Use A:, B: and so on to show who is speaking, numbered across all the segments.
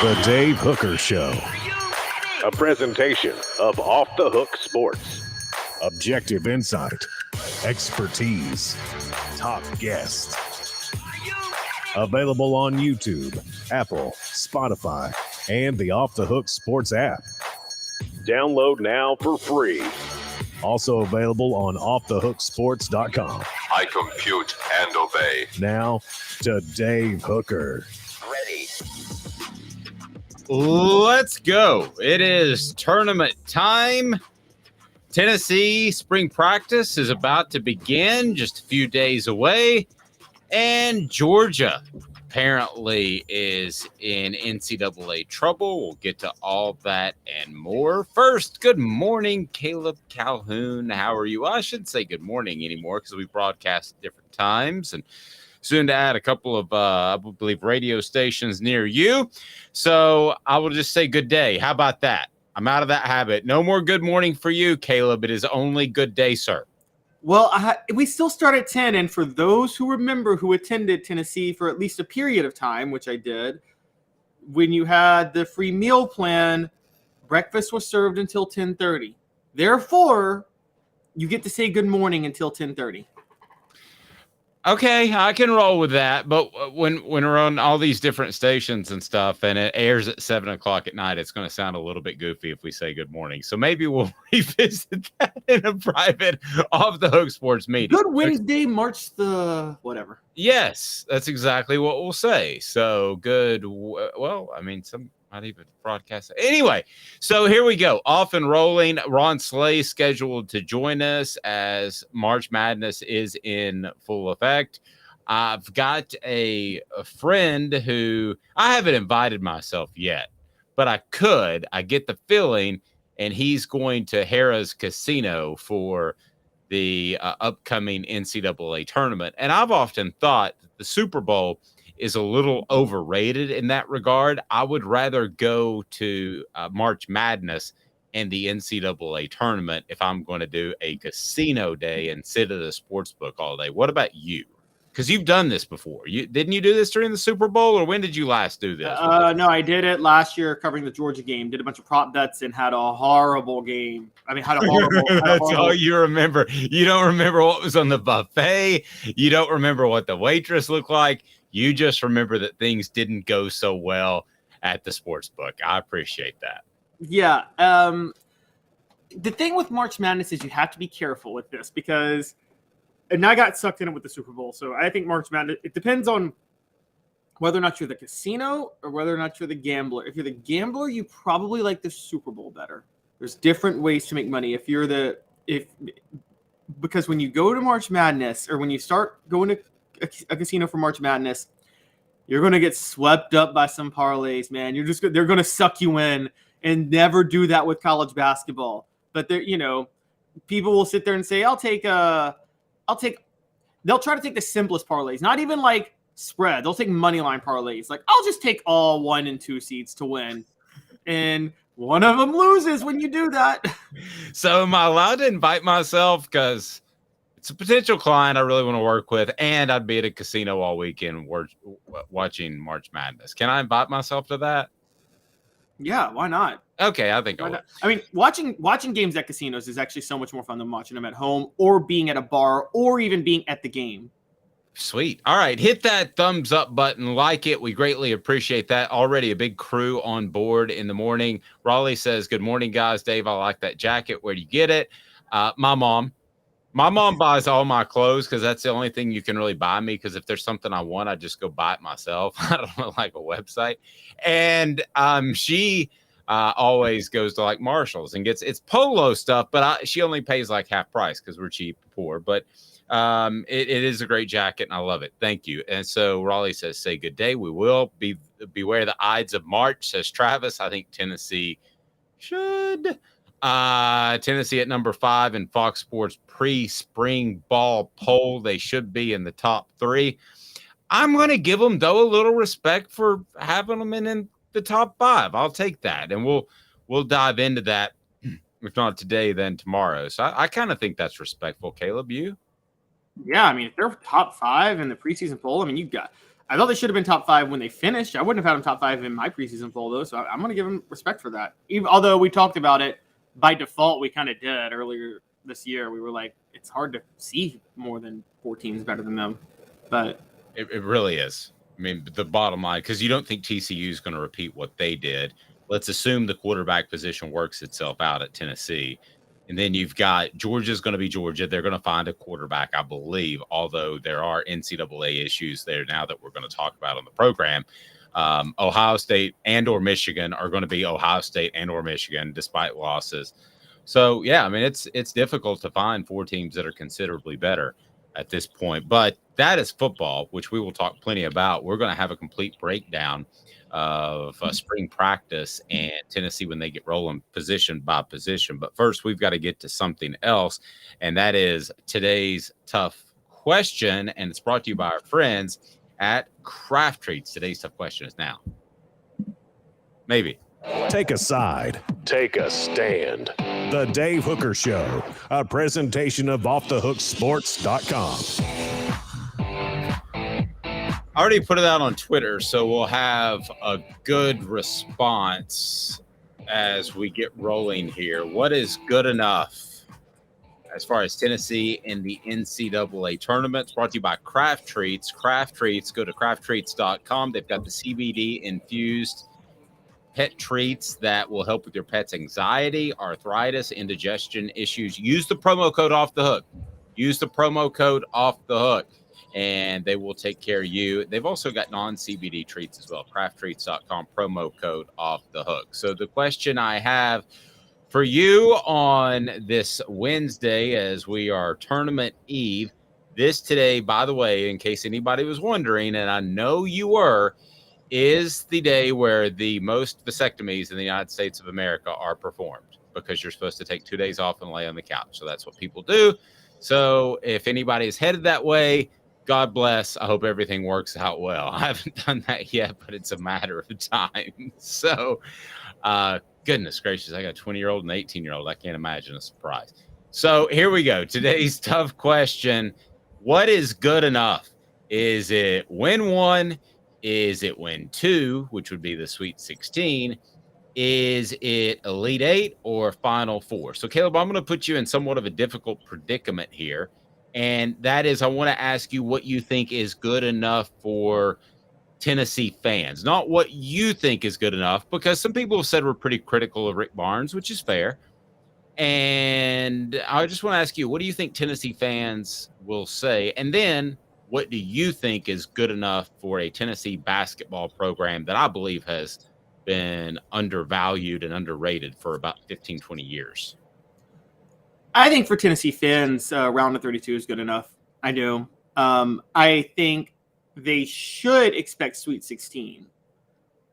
A: The Dave Hooker Show.
B: A presentation of Off the Hook Sports.
A: Objective insight, expertise, top guests. Available on YouTube, Apple, Spotify, and the Off the Hook Sports app.
B: Download now for free.
A: Also available on offthehooksports.com.
C: I compute and obey.
A: Now to Dave Hooker.
C: Ready.
D: Let's go. It is tournament time. Tennessee spring practice is about to begin, just a few days away. And Georgia apparently is in NCAA trouble. We'll get to all that and more. First, good morning, Caleb Calhoun. How are you? I shouldn't say good morning anymore because we broadcast at different times and soon to add a couple of, I believe, radio stations near you. So I will just say good day. How about that? I'm out of that habit. No more good morning for you, Caleb. It is only good day, sir.
E: Well, we still start at 10, and for those who remember who attended Tennessee for at least a period of time, which I did, when you had the free meal plan, breakfast was served until 10:30. Therefore, you get to say good morning until 10:30.
D: Okay, I can roll with that. But when we're on all these different stations and stuff, and it airs at 7 o'clock at night, it's going to sound a little bit goofy if we say good morning. So maybe we'll revisit that in a private Off the Hook Sports meeting.
E: Good Wednesday, March the whatever.
D: Yes, that's exactly what we'll say. So good. Well, I mean, some might even broadcast it. Anyway, so here we go. Off and rolling. Ron Slay scheduled to join us as March Madness is in full effect. I've got a friend who I haven't invited myself yet, but I could. I get the feeling, and he's going to Harrah's Casino for the upcoming NCAA tournament. And I've often thought that the Super Bowl is a little overrated in that regard. I would rather go to March Madness and the NCAA tournament if I'm going to do a casino day and sit at a sports book all day. What about you? Because you've done this before. Didn't you do this during the Super Bowl, or when did you last do this?
E: No, I did it last year covering the Georgia game. Did a bunch of prop bets and had a horrible game. I mean, had a horrible.
D: That's all you remember. You don't remember what was on the buffet. You don't remember what the waitress looked like. You just remember that things didn't go so well at the sports book. I appreciate that.
E: Yeah. The thing with March Madness is you have to be careful with this because, and I got sucked in it with the Super Bowl. So I think March Madness, it depends on whether or not you're the casino or whether or not you're the gambler. If you're the gambler, you probably like the Super Bowl better. There's different ways to make money. Because when you go to March Madness or when you start going to a casino for March Madness, you're going to get swept up by some parlays, man. They're going to suck you in, and never do that with college basketball. But people will sit there and say, they'll try to take the simplest parlays, not even like spread. They'll take money line parlays. Like, I'll just take all 1 and 2 seeds to win. And one of them loses when you do that.
D: So am I allowed to invite myself? Because it's a potential client I really want to work with, and I'd be at a casino all weekend watching March Madness. Can I invite myself to that?
E: Yeah, why not?
D: Okay, I think I will.
E: I mean, watching games at casinos is actually so much more fun than watching them at home or being at a bar or even being at the game.
D: Sweet. All right, hit that thumbs up button, like it. We greatly appreciate that. Already a big crew on board in the morning. Raleigh says, good morning, guys. Dave, I like that jacket. Where do you get it? My mom buys all my clothes because that's the only thing you can really buy me, because if there's something I want, I just go buy it myself. I don't know, like a website. And she always goes to like Marshall's and gets it's polo stuff, but she only pays like half price because we're cheap, poor. But it is a great jacket and I love it. Thank you. And so Raleigh says, say good day. We will beware the Ides of March, says Travis. I think Tennessee should. Tennessee at number 5 in Fox Sports pre-spring ball poll. They should be in the top 3. I'm going to give them, though, a little respect for having them in the top 5. I'll take that, and we'll dive into that, if not today, then tomorrow. So I kind of think that's respectful. Caleb, you?
E: Yeah, I mean, if they're top 5 in the preseason poll, I mean, I thought they should have been top 5 when they finished. I wouldn't have had them top 5 in my preseason poll, though, so I'm going to give them respect for that. Although we talked about it, by default, we kind of did earlier this year. We were like, it's hard to see more than 4 teams better than them. But
D: it really is. I mean, the bottom line, because you don't think TCU is going to repeat what they did. Let's assume the quarterback position works itself out at Tennessee. And then you've got Georgia's going to be Georgia. They're going to find a quarterback, I believe, although there are NCAA issues there now that we're going to talk about on the program. Ohio State and or Michigan are going to be Ohio State and or Michigan despite losses. So, yeah, I mean, it's difficult to find 4 teams that are considerably better at this point. But that is football, which we will talk plenty about. We're going to have a complete breakdown of spring practice and Tennessee when they get rolling position by position. But first, we've got to get to something else, and that is today's tough question, and it's brought to you by our friends at Craft Treats. Today's tough question is now. Maybe.
A: Take a side.
B: Take a stand.
A: The Dave Hooker Show, a presentation of offthehooksports.com.
D: I already put it out on Twitter, so we'll have a good response as we get rolling here. What is good enough as far as Tennessee in the NCAA tournament? It's brought to you by Craft Treats. Craft Treats, go to crafttreats.com. They've got the CBD infused pet treats that will help with your pet's anxiety, arthritis, indigestion issues. Use the promo code Off the Hook. Use the promo code Off the Hook, and they will take care of you. They've also got non-CBD treats as well. Crafttreats.com, promo code Off the Hook. So the question I have for you on this Wednesday, as we are tournament eve, this today, by the way, in case anybody was wondering, and I know you were, is the day where the most vasectomies in the United States of America are performed, because you're supposed to take 2 days off and lay on the couch. So that's what people do. So if anybody is headed that way, God bless. I hope everything works out well. I haven't done that yet, but it's a matter of time. So, goodness gracious, I got a 20-year-old and an 18-year-old. I can't imagine a surprise. So here we go. Today's tough question. What is good enough? Is it win 1? Is it win 2, which would be the Sweet 16? Is it Elite 8 or Final 4? So, Caleb, I'm going to put you in somewhat of a difficult predicament here. And that is, I want to ask you what you think is good enough for Tennessee fans. Not what you think is good enough, because some people have said we're pretty critical of Rick Barnes, which is fair. And I just want to ask you, what do you think Tennessee fans will say? And then what do you think is good enough for a Tennessee basketball program that I believe has been undervalued and underrated for about 15, 20 years?
E: I think for Tennessee fans, round of 32 is good enough. I do. I think they should expect Sweet 16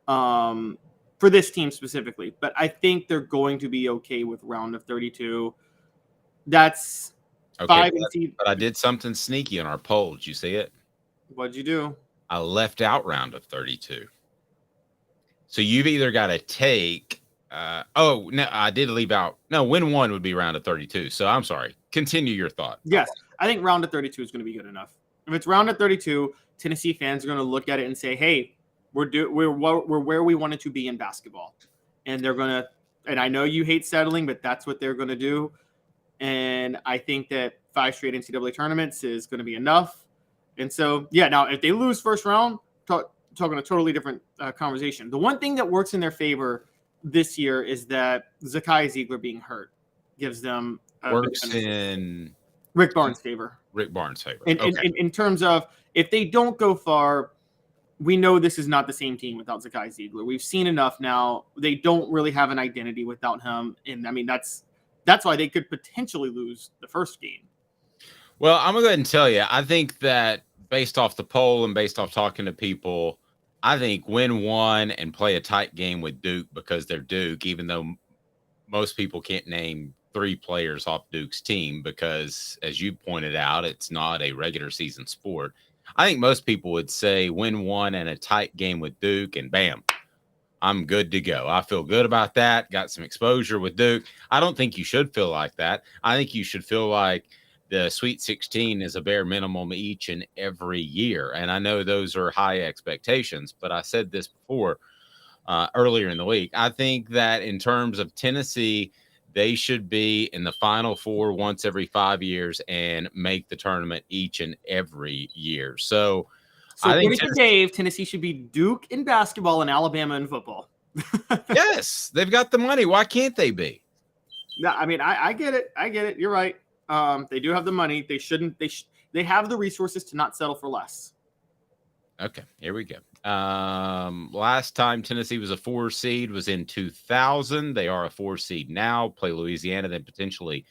E: for this team specifically, but I think they're going to be okay with round of 32. That's
D: okay. But I did something sneaky on our poll. Did you see it?
E: What'd you do?
D: I left out round of 32. So you've either got to take. No, I did leave out. No, win 1 would be round of 32. So I'm sorry. Continue your thought.
E: Yes, I think round of 32 is going to be good enough. If it's round of 32, Tennessee fans are going to look at it and say, "Hey, we're where we wanted to be in basketball," and they're going to. And I know you hate settling, but that's what they're going to do. And I think that 5 straight NCAA tournaments is going to be enough. And so, yeah. Now, if they lose first round, talking a totally different conversation. The one thing that works in their favor this year is that Zakai Ziegler being hurt gives them
D: works in
E: Rick Barnes' favor.
D: Rick Barnes' favor.
E: In terms of, if they don't go far, we know this is not the same team without Zakai Ziegler. We've seen enough now. They don't really have an identity without him. And I mean, that's why they could potentially lose the first game.
D: Well, I'm going to go ahead and tell you, I think that based off the poll and based off talking to people, I think win 1 and play a tight game with Duke, because they're Duke, even though most people can't name 3 players off Duke's team, because, as you pointed out, it's not a regular season sport. I think most people would say win 1 and a tight game with Duke, and bam, I'm good to go. I feel good about that. Got some exposure with Duke. I don't think you should feel like that. I think you should feel like the Sweet 16 is a bare minimum each and every year. And I know those are high expectations, but I said this before earlier in the week. I think that in terms of Tennessee, they should be in the Final Four once every 5 years and make the tournament each and every year. So I think
E: according to Dave, Tennessee should be Duke in basketball and Alabama in football.
D: Yes, they've got the money. Why can't they be?
E: No, I mean, I get it. I get it. You're right. They do have the money. They shouldn't. They have the resources to not settle for less.
D: Okay, here we go. Last time Tennessee was a 4 seed was in 2000. They are a 4 seed now. Play Louisiana, then potentially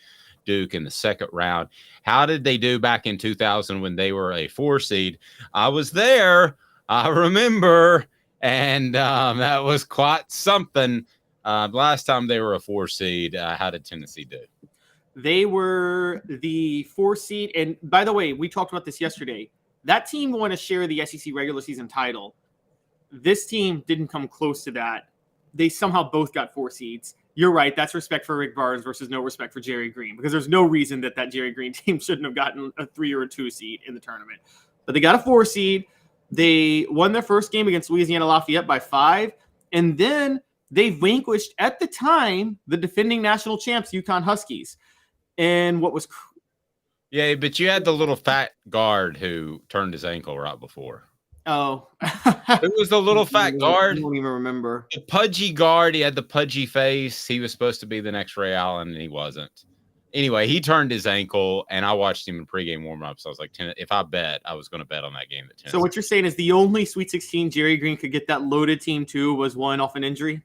D: Duke in the second round. How did they do back in 2000 when they were a 4 seed? I was there. I remember, and that was quite something. Last time they were a 4 seed, how did Tennessee do?
E: They were the 4 seed. And by the way, we talked about this yesterday. That team won to share the SEC regular season title. This team didn't come close to that. They somehow both got 4 seeds. You're right. That's respect for Rick Barnes versus no respect for Jerry Green, because there's no reason that Jerry Green team shouldn't have gotten a 3 or a 2 seed in the tournament. But they got a 4 seed. They won their first game against Louisiana Lafayette by 5. And then they vanquished, at the time, the defending national champs, UConn Huskies. And what was
D: yeah, but you had the little fat guard who turned his ankle right before.
E: Oh.
D: It was the little fat guard.
E: I don't even remember.
D: The pudgy guard. He had the pudgy face. He was supposed to be the next Ray Allen, and he wasn't. Anyway, he turned his ankle, and I watched him in pregame warm-ups. I was like, if I bet, I was going to bet on that game.
E: So what you're saying is the only Sweet 16 Jerry Green could get that loaded team to was one off an injury?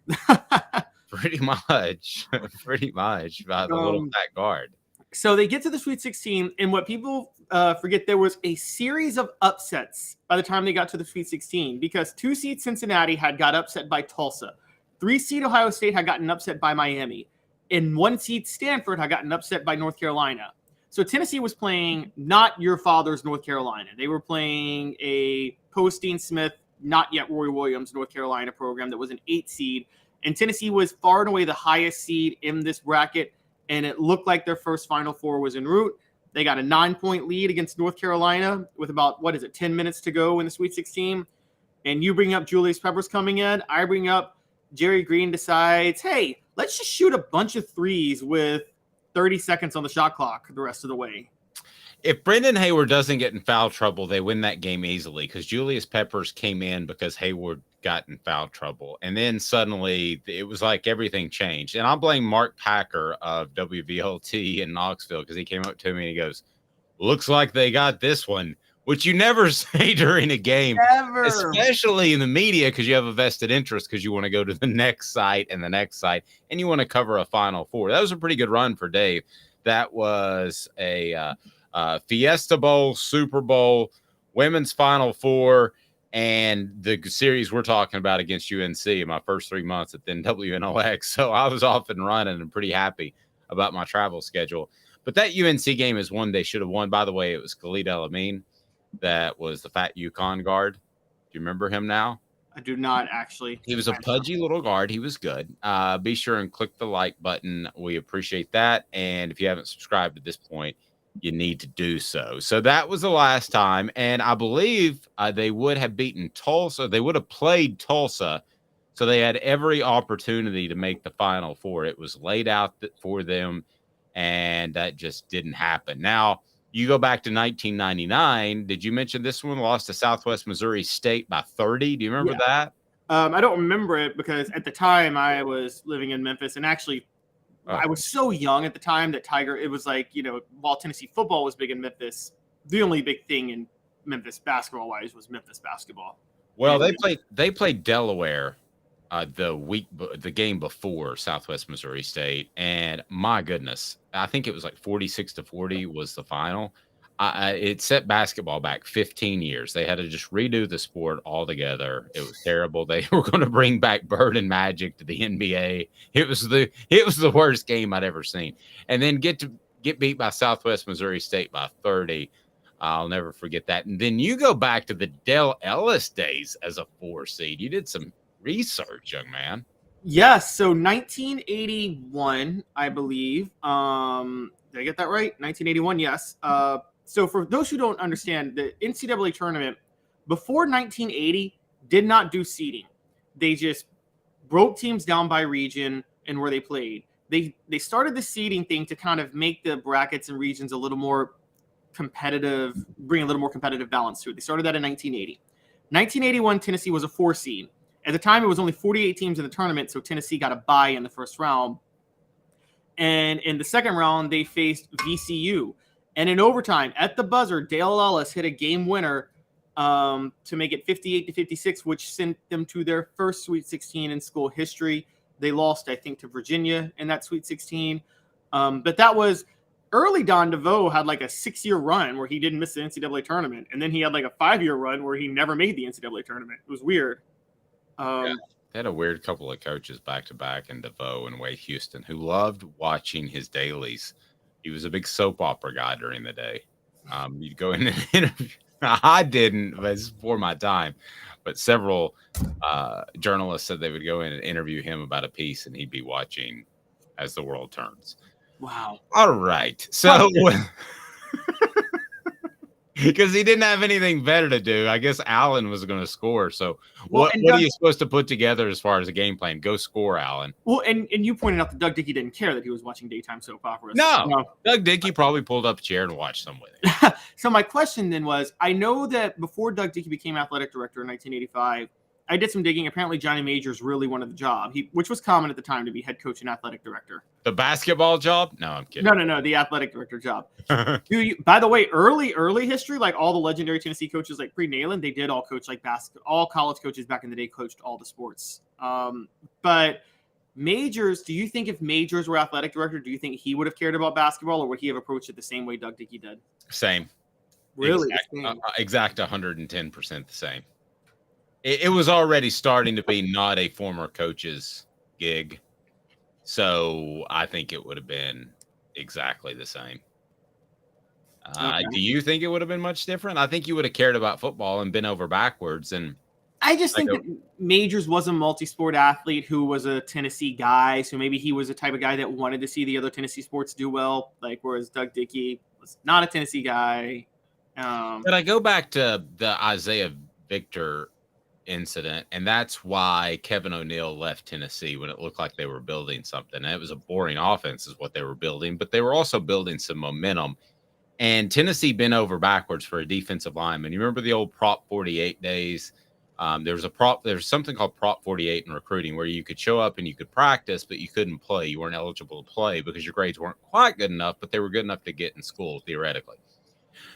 D: Pretty much. Pretty much by the little fat guard.
E: So they get to the Sweet 16, and what people forget, there was a series of upsets by the time they got to the Sweet 16, because 2 seed Cincinnati had got upset by Tulsa. 3 seed Ohio State had gotten upset by Miami. And 1 seed Stanford had gotten upset by North Carolina. So Tennessee was playing not your father's North Carolina. They were playing a Posteen Smith, not yet Roy Williams, North Carolina program that was an 8 seed. And Tennessee was far and away the highest seed in this bracket. And it looked like their first Final Four was en route. They got a 9-point lead against North Carolina with about, 10 minutes to go in the Sweet 16. And you bring up Julius Peppers coming in. I bring up Jerry Green decides, hey, let's just shoot a bunch of threes with 30 seconds on the shot clock the rest of the way.
D: If Brendan Hayward doesn't get in foul trouble, they win that game easily, because Julius Peppers came in because Hayward got in foul trouble. And then suddenly it was like everything changed. And I'll blame Mark Packer of WVLT in Knoxville, because he came up to me and he goes, looks like they got this one, which you never say during a game,
E: Never.
D: Especially in the media, because you have a vested interest, because you want to go to the next site and the next site, and you want to cover a Final Four. That was a pretty good run for Dave. That was a Fiesta Bowl, Super Bowl, Women's Final Four, and the series we're talking about against UNC in my first 3 months at the WNOX. So I was off and running and pretty happy about my travel schedule. But that UNC game is one they should have won. By the way, it was Khalid El-Amin. That was the fat UConn guard. Do you remember him now?
E: I do not, actually.
D: He was a pudgy little guard. He was good. Be sure and click the like button. We appreciate that. And if you haven't subscribed at this point, you need to do so. So that was the last time. And I believe they would have beaten Tulsa. They would have played Tulsa. So they had every opportunity to make the Final Four. It was laid out for them, and that just didn't happen. Now, you go back to 1999. Did you mention this one lost to Southwest Missouri State by 30? Do you remember that?
E: I don't remember it, because at the time I was living in Memphis, and actually I was so young at the time that it was like, while Tennessee football was big in Memphis, the only big thing in Memphis basketball-wise was Memphis basketball.
D: Well, they played Delaware the game before Southwest Missouri State, and my goodness, I think it was like 46-40 was the final. It set basketball back 15 years. They had to just redo the sport altogether. It was terrible. They were going to bring back Bird and Magic to the NBA. It was the worst game I'd ever seen. And then get beat by Southwest Missouri State by 30. I'll never forget that. And then you go back to the Dell Ellis days as a 4 seed. You did some research, young man.
E: Yes. So 1981, I believe. Did I get that right? 1981, yes. So for those who don't understand, the NCAA tournament before 1980 did not do seeding. They just broke teams down by region and where they played. They started the seeding thing to kind of make the brackets and regions a little more competitive, bring a little more competitive balance to it. They started that in 1980. 1981, Tennessee was a 4 seed. At the time, it was only 48 teams in the tournament, so Tennessee got a bye in the first round. And in the second round, they faced VCU. And in overtime, at the buzzer, Dale Ellis hit a game winner to make it 58-56, which sent them to their first Sweet 16 in school history. They lost, I think, to Virginia in that Sweet 16. But that was early. Don DeVoe had like a 6-year run where he didn't miss the NCAA tournament. And then he had like a 5-year run where he never made the NCAA tournament. It was weird.
D: Yeah. They had a weird couple of coaches back to back in DeVoe and Wade Houston who loved watching his dailies. He was a big soap opera guy during the day. You'd go in and interview. I didn't, but it's before my time. But several journalists said they would go in and interview him about a piece, and he'd be watching as the world turns.
E: Wow.
D: All right. So, because he didn't have anything better to do, I guess Allen was going to score. So, what are you supposed to put together as far as a game plan? Go score, Allen.
E: Well, and you pointed out that Doug Dickey didn't care that he was watching daytime soap operas.
D: No. Doug Dickey probably pulled up a chair and watched some with it.
E: So my question then was, I know that before Doug Dickey became athletic director in 1985, I did some digging. Apparently, Johnny Majors really wanted the job, which was common at the time to be head coach and athletic director.
D: The basketball job? No, I'm kidding.
E: No, the athletic director job. By the way, early history, like all the legendary Tennessee coaches, like pre-Nalen, they did all coach like basketball. All college coaches back in the day coached all the sports. But Majors, do you think if Majors were athletic director, do you think he would have cared about basketball, or would he have approached it the same way Doug Dickey did?
D: Same.
E: Really?
D: Exact 110% the same. It was already starting to be not a former coach's gig. So I think it would have been exactly the same. Okay. Do you think it would have been much different? I think you would have cared about football and been over backwards. And
E: I just think that Majors was a multi-sport athlete who was a Tennessee guy. So maybe he was the type of guy that wanted to see the other Tennessee sports do well. Like, whereas Doug Dickey was not a Tennessee guy.
D: But I go back to the Isaiah Victor incident, and that's why Kevin O'Neal left Tennessee when it looked like they were building something. And it was a boring offense is what they were building, but they were also building some momentum. And Tennessee bent over backwards for a defensive lineman. You remember the old Prop 48 days? There's something called Prop 48 in recruiting where you could show up and you could practice, but you couldn't play. You weren't eligible to play because your grades weren't quite good enough, but they were good enough to get in school theoretically.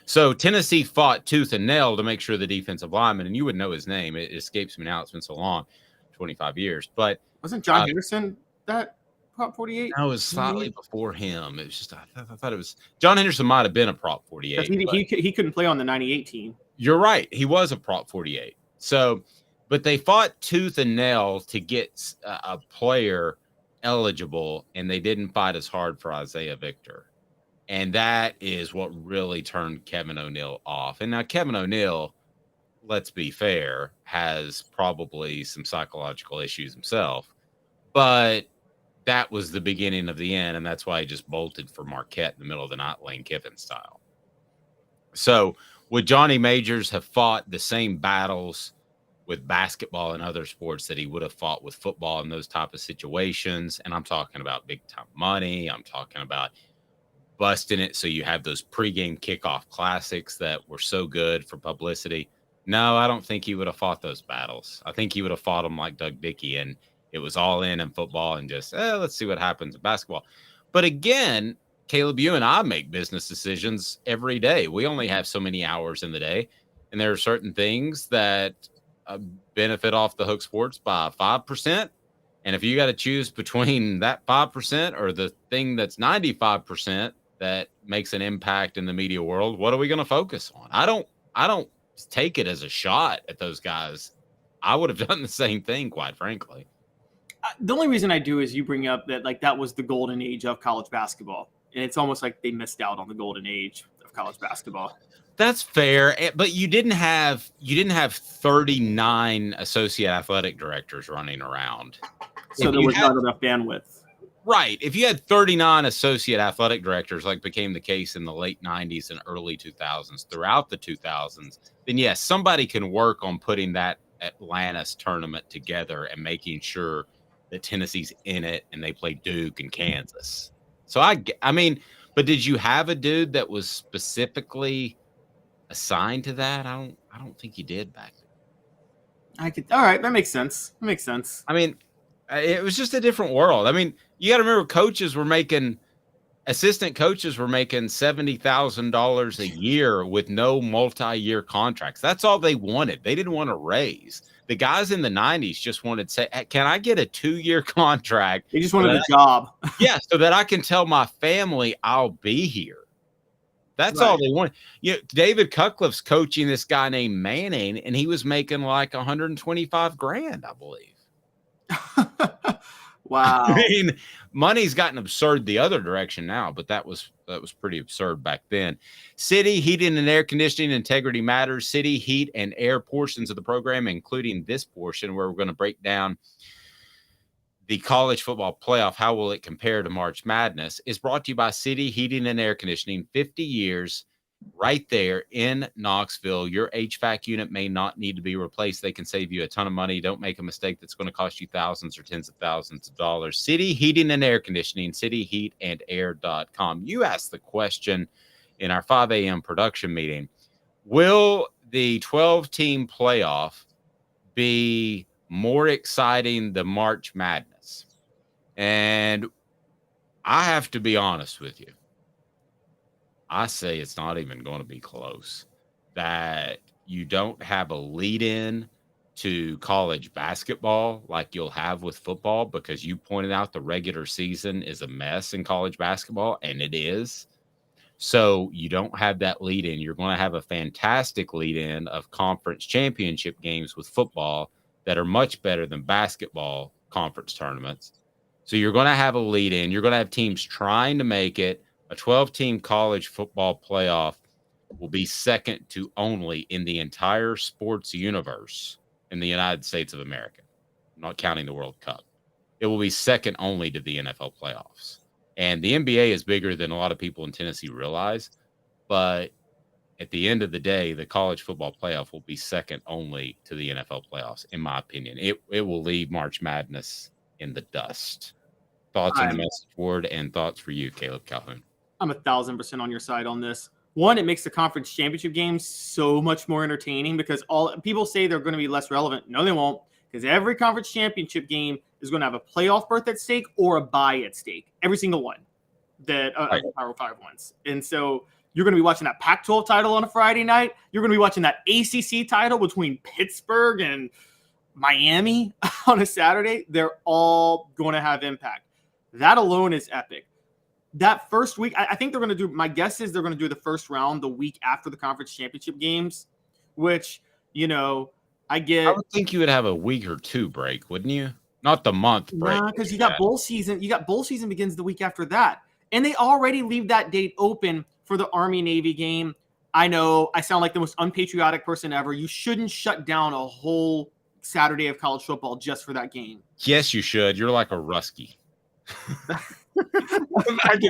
D: So Tennessee fought tooth and nail to make sure the defensive lineman, and you would know his name. It escapes me now. It's been so long, 25 years. But
E: wasn't John Henderson that Prop 48?
D: No, it was slightly before him. It was just I thought it was John Henderson might have been a Prop 48.
E: He couldn't play on the 98 team.
D: You're right. He was a Prop 48. So, but they fought tooth and nail to get a player eligible, and they didn't fight as hard for Isaiah Victor. And that is what really turned Kevin O'Neal off. And now Kevin O'Neal, let's be fair, has probably some psychological issues himself. But that was the beginning of the end, and that's why he just bolted for Marquette in the middle of the night, Lane Kiffin style. So would Johnny Majors have fought the same battles with basketball and other sports that he would have fought with football in those type of situations? And I'm talking about big-time money. I'm talking about busting it so you have those pregame kickoff classics that were so good for publicity. No, I don't think he would have fought those battles. I think he would have fought them like Doug Dickey, and it was all in football and just, let's see what happens in basketball. But again, Caleb, you and I make business decisions every day. We only have so many hours in the day, and there are certain things that benefit off the hook sports by 5%. And if you got to choose between that 5% or the thing that's 95%, that makes an impact in the media world, what are we going to focus on? I don't take it as a shot at those guys. I would have done the same thing, quite frankly.
E: The only reason I do is you bring up that like that was the golden age of college basketball, and it's almost like they missed out on the golden age of college basketball.
D: That's fair, but you didn't have 39 associate athletic directors running around.
E: So there was not enough bandwidth.
D: Right. If you had 39 associate athletic directors, like became the case in the late 90s and early 2000s, throughout the 2000s, then yes, somebody can work on putting that Atlantis tournament together and making sure that Tennessee's in it and they play Duke and Kansas. So I mean, but did you have a dude that was specifically assigned to that? I don't think you did back then.
E: All right, that makes sense. That makes sense.
D: I mean, it was just a different world. I mean, you got to remember, assistant coaches were making $70,000 a year with no multi-year contracts. That's all they wanted. They didn't want to raise. The guys in the 90s just wanted to say, hey, can I get a 2-year contract?
E: They just wanted a job.
D: Yeah, so that I can tell my family I'll be here. That's all they wanted. David Cutcliffe's coaching this guy named Manning, and he was making like $125,000, I believe.
E: Wow.
D: I mean, money's gotten absurd the other direction now, but that was pretty absurd back then. City heating and air conditioning integrity matters. City heat and air portions of the program, including this portion where we're going to break down the college football playoff. How will it compare to March Madness? Is brought to you by City Heating and Air Conditioning. 50 years right there in Knoxville. Your HVAC unit may not need to be replaced. They can save you a ton of money. Don't make a mistake that's going to cost you thousands or tens of thousands of dollars. City Heating and Air Conditioning, cityheatandair.com. You asked the question in our 5 a.m. production meeting, will the 12-team playoff be more exciting than March Madness? And I have to be honest with you. I say it's not even going to be close. That you don't have a lead-in to college basketball like you'll have with football, because you pointed out the regular season is a mess in college basketball, and it is. So you don't have that lead-in. You're going to have a fantastic lead-in of conference championship games with football that are much better than basketball conference tournaments. So you're going to have a lead-in. You're going to have teams trying to make it. A 12-team college football playoff will be second to only in the entire sports universe in the United States of America, not counting the World Cup. It will be second only to the NFL playoffs. And the NBA is bigger than a lot of people in Tennessee realize. But at the end of the day, the college football playoff will be second only to the NFL playoffs, in my opinion. It will leave March Madness in the dust. Thoughts on the message board and thoughts for you, Caleb Calhoun?
E: I'm 1,000% on your side on this. One, it makes the conference championship games so much more entertaining, because all people say they're going to be less relevant. No, they won't, because every conference championship game is going to have a playoff berth at stake or a bye at stake. Every single one that Power 5 ones. And so you're going to be watching that Pac-12 title on a Friday night. You're going to be watching that ACC title between Pittsburgh and Miami on a Saturday. They're all going to have impact. That alone is epic. That first week, I think they're going to do, my guess is they're going to do the first round the week after the conference championship games, which, I would
D: think you would have a week or two break, wouldn't you? Not the month break.
E: Because you got bowl season. Bowl season begins the week after that. And they already leave that date open for the Army-Navy game. I know I sound like the most unpatriotic person ever. You shouldn't shut down a whole Saturday of college football just for that game.
D: Yes, you should. You're like a Rusky. Back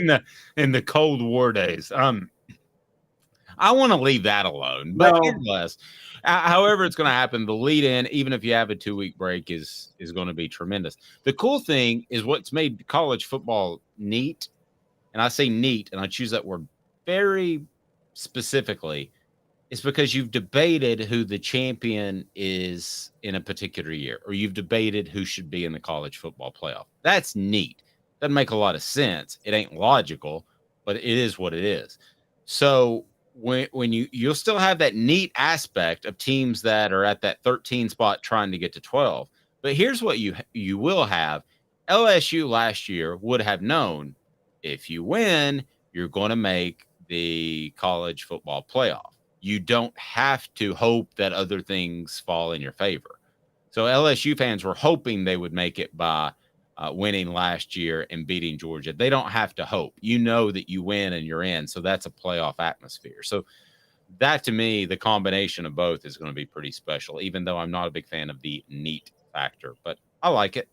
D: in the Cold War days. I want to leave that alone, but nonetheless, however it's going to happen, the lead in, even if you have a 2-week break, is going to be tremendous. The cool thing is what's made college football neat, and I say neat, and I choose that word very specifically, is because you've debated who the champion is in a particular year, or you've debated who should be in the college football playoff. That's neat. Doesn't make a lot of sense. It ain't logical, but it is what it is. So when you'll still have that neat aspect of teams that are at that 13 spot trying to get to 12. But here's what you will have. LSU last year would have known, if you win, you're going to make the college football playoff. You don't have to hope that other things fall in your favor. So LSU fans were hoping they would make it by winning last year and beating Georgia. They don't have to hope. You know that you win and you're in, so that's a playoff atmosphere. So that, to me, the combination of both is going to be pretty special, even though I'm not a big fan of the neat factor, but I like it.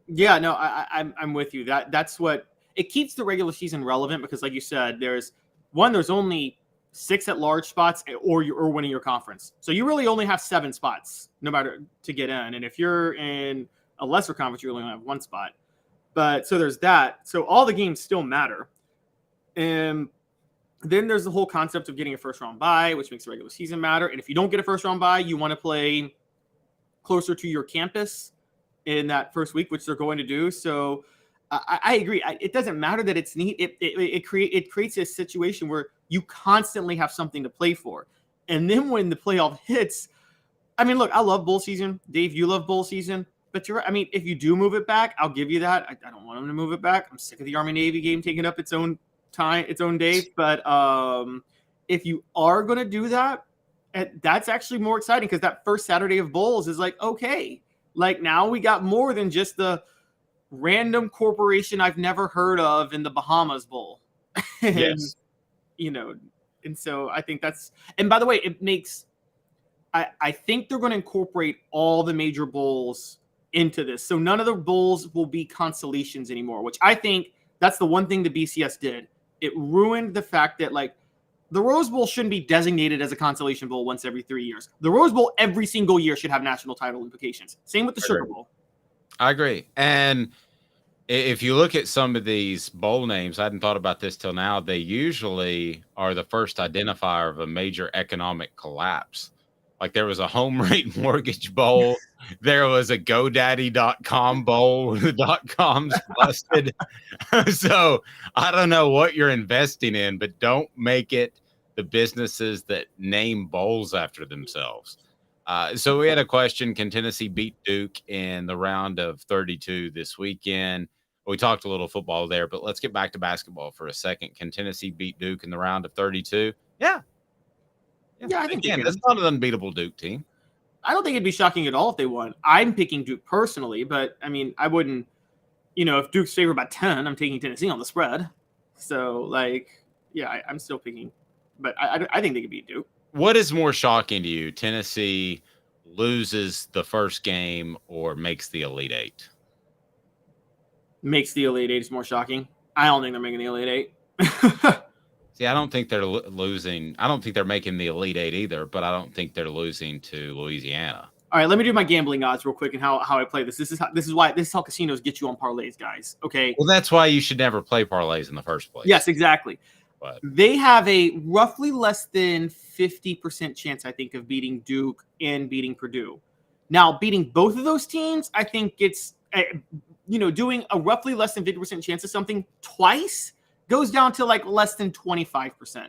E: Yeah, no, I'm with you. That's what it keeps the regular season relevant because, like you said, there's only 6 at-large spots, or winning your conference, so you really only have 7 spots, no matter to get in. And if you're in a lesser conference, you only have 1 spot. But so there's that. So all the games still matter, and then there's the whole concept of getting a first-round bye, which makes the regular season matter. And if you don't get a first-round bye, you want to play closer to your campus in that first week, which they're going to do. So I agree. It doesn't matter that it's neat. It creates a situation where you constantly have something to play for. And then when the playoff hits, I mean, look, I love bowl season. Dave, you love bowl season. But I mean, if you do move it back, I'll give you that. I don't want them to move it back. I'm sick of the Army-Navy game taking up its own time, its own days. But if you are going to do that, that's actually more exciting because that first Saturday of bowls is like, okay, like now we got more than just the random corporation I've never heard of in the Bahamas Bowl. And,
D: Yes.
E: And so I think and by the way, it makes, I think they're going to incorporate all the major bowls into this. So none of the bowls will be consolations anymore, which I think that's the one thing the BCS did. It ruined the fact that like the Rose Bowl shouldn't be designated as a consolation bowl once every 3 years. The Rose Bowl every single year should have national title implications. Same with the Sugar Bowl.
D: I agree. And if you look at some of these bowl names, I hadn't thought about this till now. They usually are the first identifier of a major economic collapse. Like there was a home rate mortgage bowl. There was a GoDaddy.com bowl. The .coms busted. So I don't know what you're investing in, but don't make it the businesses that name bowls after themselves. So we had a question. Can Tennessee beat Duke in the round of 32 this weekend? We talked a little football there, but let's get back to basketball for a second. Can Tennessee beat Duke in the round of 32? Yeah.
E: Yeah, I think
D: again, that's not an unbeatable Duke team.
E: I don't think it'd be shocking at all if they won. I'm picking Duke personally, but I mean, I wouldn't, if Duke's favored by 10, I'm taking Tennessee on the spread. So, like, yeah, I'm still picking, but I think they could beat Duke.
D: What is more shocking to you? Tennessee loses the first game or makes the Elite Eight?
E: Makes the Elite Eight is more shocking. I don't think they're making the Elite Eight.
D: See, I don't think they're losing. I don't think they're making the Elite Eight either, but I don't think they're losing to Louisiana.
E: All right, let me do my gambling odds real quick and how I play this. This is how casinos get you on parlays, guys. Okay.
D: Well, that's why you should never play parlays in the first place.
E: Yes, exactly.
D: But
E: they have a roughly less than 50% chance, I think, of beating Duke and beating Purdue. Now, beating both of those teams, I think it's doing a roughly less than 50% chance of something twice goes down to like less than 25%.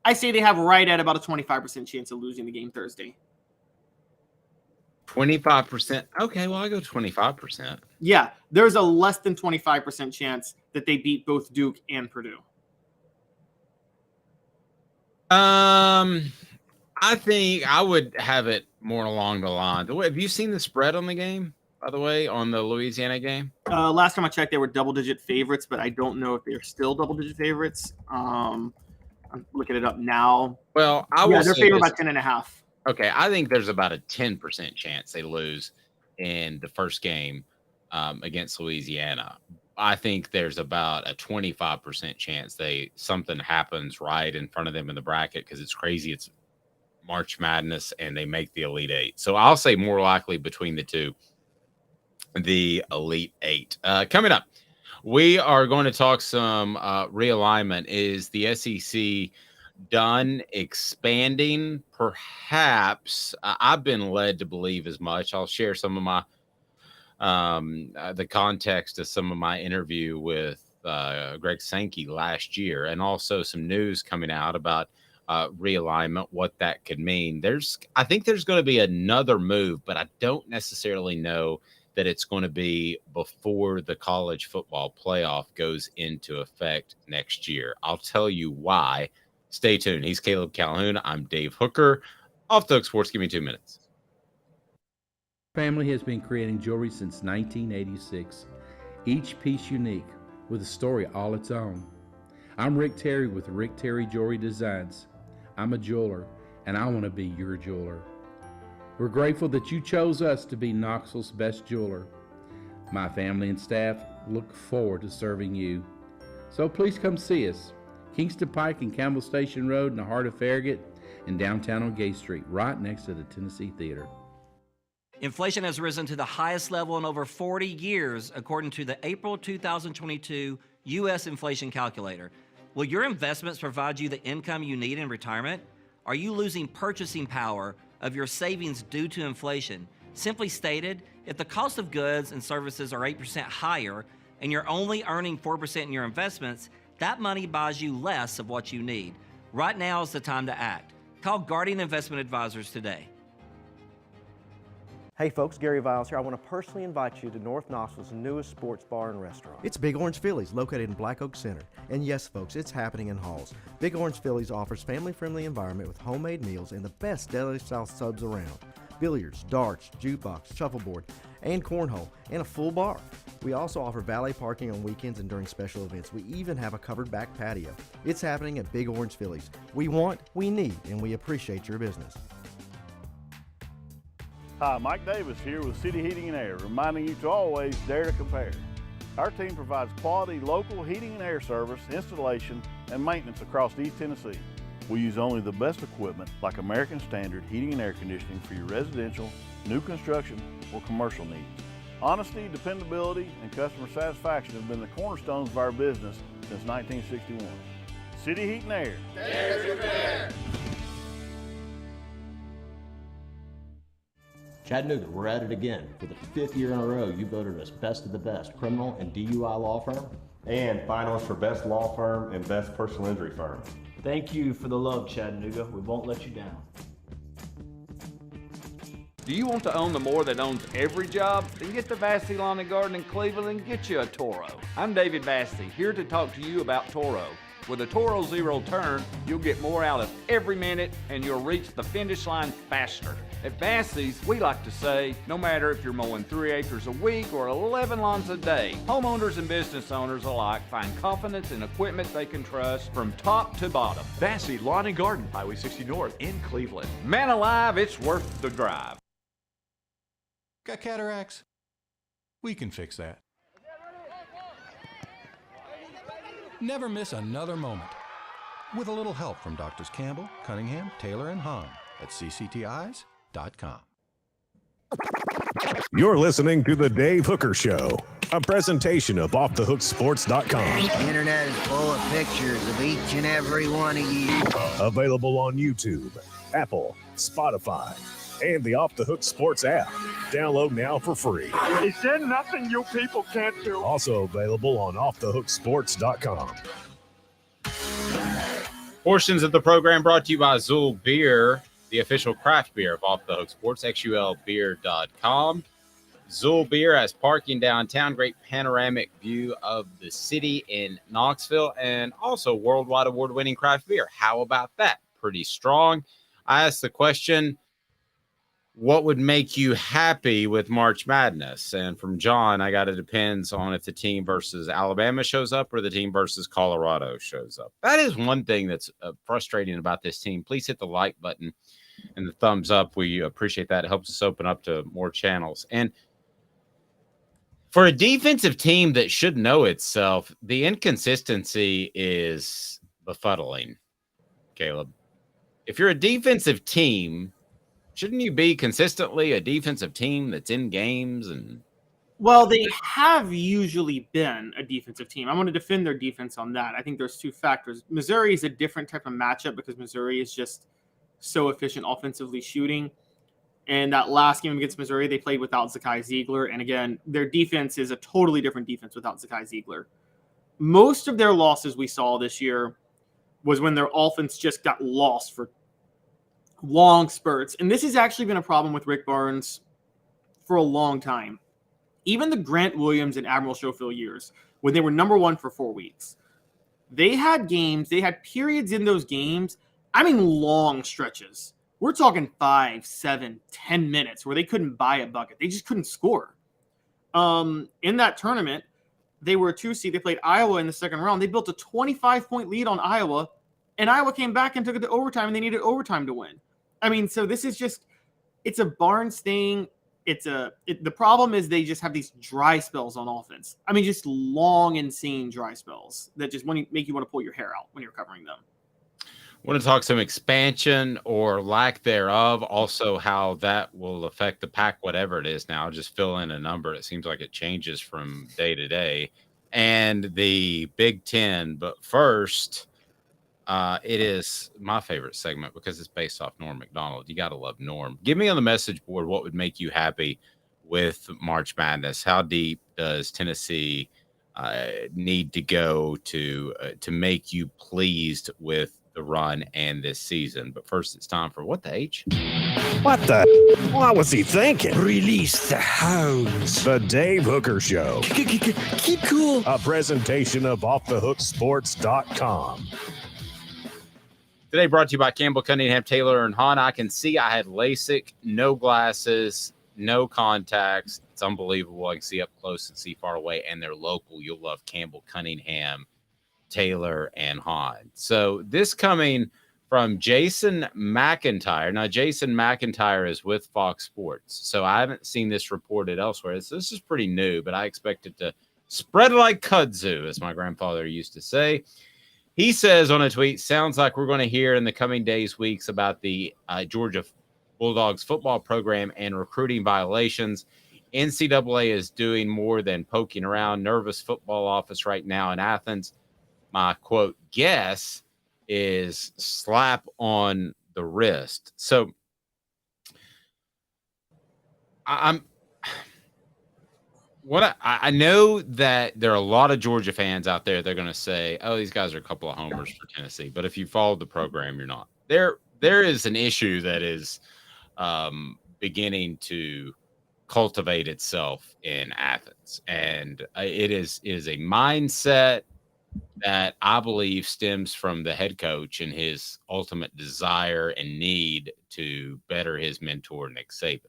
E: I say they have right at about a 25% chance of losing the game Thursday.
D: 25%. Okay, well, I go 25%.
E: Yeah, there's a less than 25% chance that they beat both Duke and Purdue.
D: I think I would have it more along the line. Have you seen the spread on the game, by the way, on the Louisiana game?
E: Last time I checked, they were double-digit favorites, but I don't know if they're still double-digit favorites. I'm looking it up now.
D: Well, they're
E: favored by 10.5.
D: Okay, I think there's about a 10% chance they lose in the first game against Louisiana. I think there's about a 25% chance something happens right in front of them in the bracket because it's crazy. It's March Madness and they make the Elite Eight. So I'll say more likely between the two, the Elite Eight. Coming up, we are going to talk some realignment. Is the SEC done expanding? Perhaps. I've been led to believe as much. I'll share some of my the context of some of my interview with Greg Sankey last year, and also some news coming out about realignment, what that could mean. I think there's going to be another move, but I don't necessarily know that it's going to be before the college football playoff goes into effect next year. I'll tell you why. Stay tuned. He's Caleb Calhoun. I'm Dave Hooker. Off the Hook Sports. Give me 2 minutes.
F: Family has been creating jewelry since 1986, each piece unique with a story all its own. I'm Rick Terry with Rick Terry Jewelry Designs. I'm a jeweler, and I want to be your jeweler. We're grateful that you chose us to be Knoxville's best jeweler. My family and staff look forward to serving you. So please come see us. Kingston Pike and Campbell Station Road in the heart of Farragut and downtown on Gay Street, right next to the Tennessee Theater.
G: Inflation has risen to the highest level in over 40 years, according to the April 2022 U.S. Inflation Calculator. Will your investments provide you the income you need in retirement? Are you losing purchasing power of your savings due to inflation? Simply stated, if the cost of goods and services are 8% higher and you're only earning 4% in your investments, that money buys you less of what you need. Right now is the time to act. Call Guardian Investment Advisors today.
H: Hey folks, Gary Viles here. I want to personally invite you to North Knoxville's newest sports bar and restaurant. It's Big Orange Phillies, located in Black Oak Center. And yes folks, it's happening in Halls. Big Orange Phillies offers family-friendly environment with homemade meals and the best deli-style subs around. Billiards, darts, jukebox, shuffleboard, and cornhole, and a full bar. We also offer valet parking on weekends and during special events. We even have a covered back patio. It's happening at Big Orange Phillies. We want, we need, and we appreciate your business.
I: Hi, Mike Davis here with City Heating and Air, reminding you to always dare to compare. Our team provides quality local heating and air service, installation, and maintenance across East Tennessee. We use only the best equipment like American Standard heating and air conditioning for your residential, new construction, or commercial needs. Honesty, dependability, and customer satisfaction have been the cornerstones of our business since 1961. City Heat and Air.
J: Dare to compare.
K: Chattanooga, we're at it again. For the 5th year in a row, you voted us best of the best criminal and DUI law firm.
L: And finalists for best law firm and best personal injury firm.
M: Thank you for the love, Chattanooga. We won't let you down.
N: Do you want to own the more that owns every job? Then get to Vassey Lawn and Garden in Cleveland and get you a Toro. I'm David Vassey, here to talk to you about Toro. With a Toro Zero Turn, you'll get more out of every minute and you'll reach the finish line faster. At Vassey's, we like to say, no matter if you're mowing 3 acres a week or 11 lawns a day, homeowners and business owners alike find confidence in equipment they can trust from top to bottom.
O: Vassey Lawn and Garden, Highway 60 North in Cleveland.
N: Man alive, it's worth the drive.
P: Got cataracts? We can fix that. Never miss another moment. With a little help from Doctors Campbell, Cunningham, Taylor, and Hahn at cctis.com.
A: You're listening to The Dave Hooker Show, a presentation of OffTheHookSports.com.
Q: The internet is full of pictures of each and every one of you.
A: Available on YouTube, Apple, Spotify, and the Off the Hook Sports app. Download now for free.
R: Is there nothing you people can't do?
A: Also available on OffTheHookSports.com.
D: Portions of the program brought to you by Zool Beer, the official craft beer of Off the Hook Sports, xulbeer.com. Zool Beer has parking downtown, great panoramic view of the city in Knoxville, and also worldwide award-winning craft beer. How about that? Pretty strong. I asked the question, what would make you happy with March Madness? And from John, I got it depends on if the team versus Alabama shows up or the team versus Colorado shows up. That is one thing that's frustrating about this team. Please hit the like button and the thumbs up. We appreciate that. It helps us open up to more channels. And for a defensive team that should know itself, the inconsistency is befuddling, Caleb. If you're a defensive team, shouldn't you be consistently a defensive team that's in games? And
E: well, they have usually been a defensive team. I want to defend their defense on that. I think there's two factors. Missouri is a different type of matchup because Missouri is just so efficient offensively shooting. And that last game against Missouri, they played without Zakai Ziegler. And again, their defense is a totally different defense without Zakai Ziegler. Most of their losses we saw this year was when their offense just got lost for long spurts. And this has actually been a problem with Rick Barnes for a long time. Even the Grant Williams and Admiral Schofield years, when they were number one for 4 weeks, they had games, they had periods in those games, I mean long stretches. We're talking 5, 7, 10 minutes where they couldn't buy a bucket. They just couldn't score. In that tournament, they were a 2 seed. They played Iowa in the second round. They built a 25-point lead on Iowa, and Iowa came back and took it to overtime, and they needed overtime to win. I mean, so this is just, it's a Barnes thing. the problem is they just have these dry spells on offense. I mean, just long, insane dry spells that just make you want to pull your hair out when you're covering them.
D: Want to talk some expansion or lack thereof, also how that will affect the pack, whatever it is now. Just fill in a number. It seems like it changes from day to day. And the Big Ten. But first, it is my favorite segment because it's based off Norm Macdonald. You got to love Norm. Give me on the message board what would make you happy with March Madness. How deep does Tennessee need to go to make you pleased with the run and this season? But first, it's time for What the H?
A: What the? What was he thinking?
J: Release the hounds.
A: The Dave Hooker Show.
J: Keep cool.
A: A presentation of OffTheHookSports.com.
D: Today brought to you by Campbell, Cunningham, Taylor, and Hahn. I can see I had LASIK, no glasses, no contacts. It's unbelievable. I can see up close and see far away, and they're local. You'll love Campbell, Cunningham, Taylor, and Hahn. So this coming from Jason McIntyre. Now, Jason McIntyre is with Fox Sports, so I haven't seen this reported elsewhere. This is pretty new, but I expect it to spread like kudzu, as my grandfather used to say. He says on a tweet, sounds like we're going to hear in the coming days, weeks about the Georgia Bulldogs football program and recruiting violations. NCAA is doing more than poking around. Nervous football office right now in Athens. My quote guess is slap on the wrist. So I know that there are a lot of Georgia fans out there. They're going to say, "Oh, these guys are a couple of homers for Tennessee." But if you followed the program, you're not. There is an issue that is beginning to cultivate itself in Athens, and it is a mindset that I believe stems from the head coach and his ultimate desire and need to better his mentor, Nick Saban.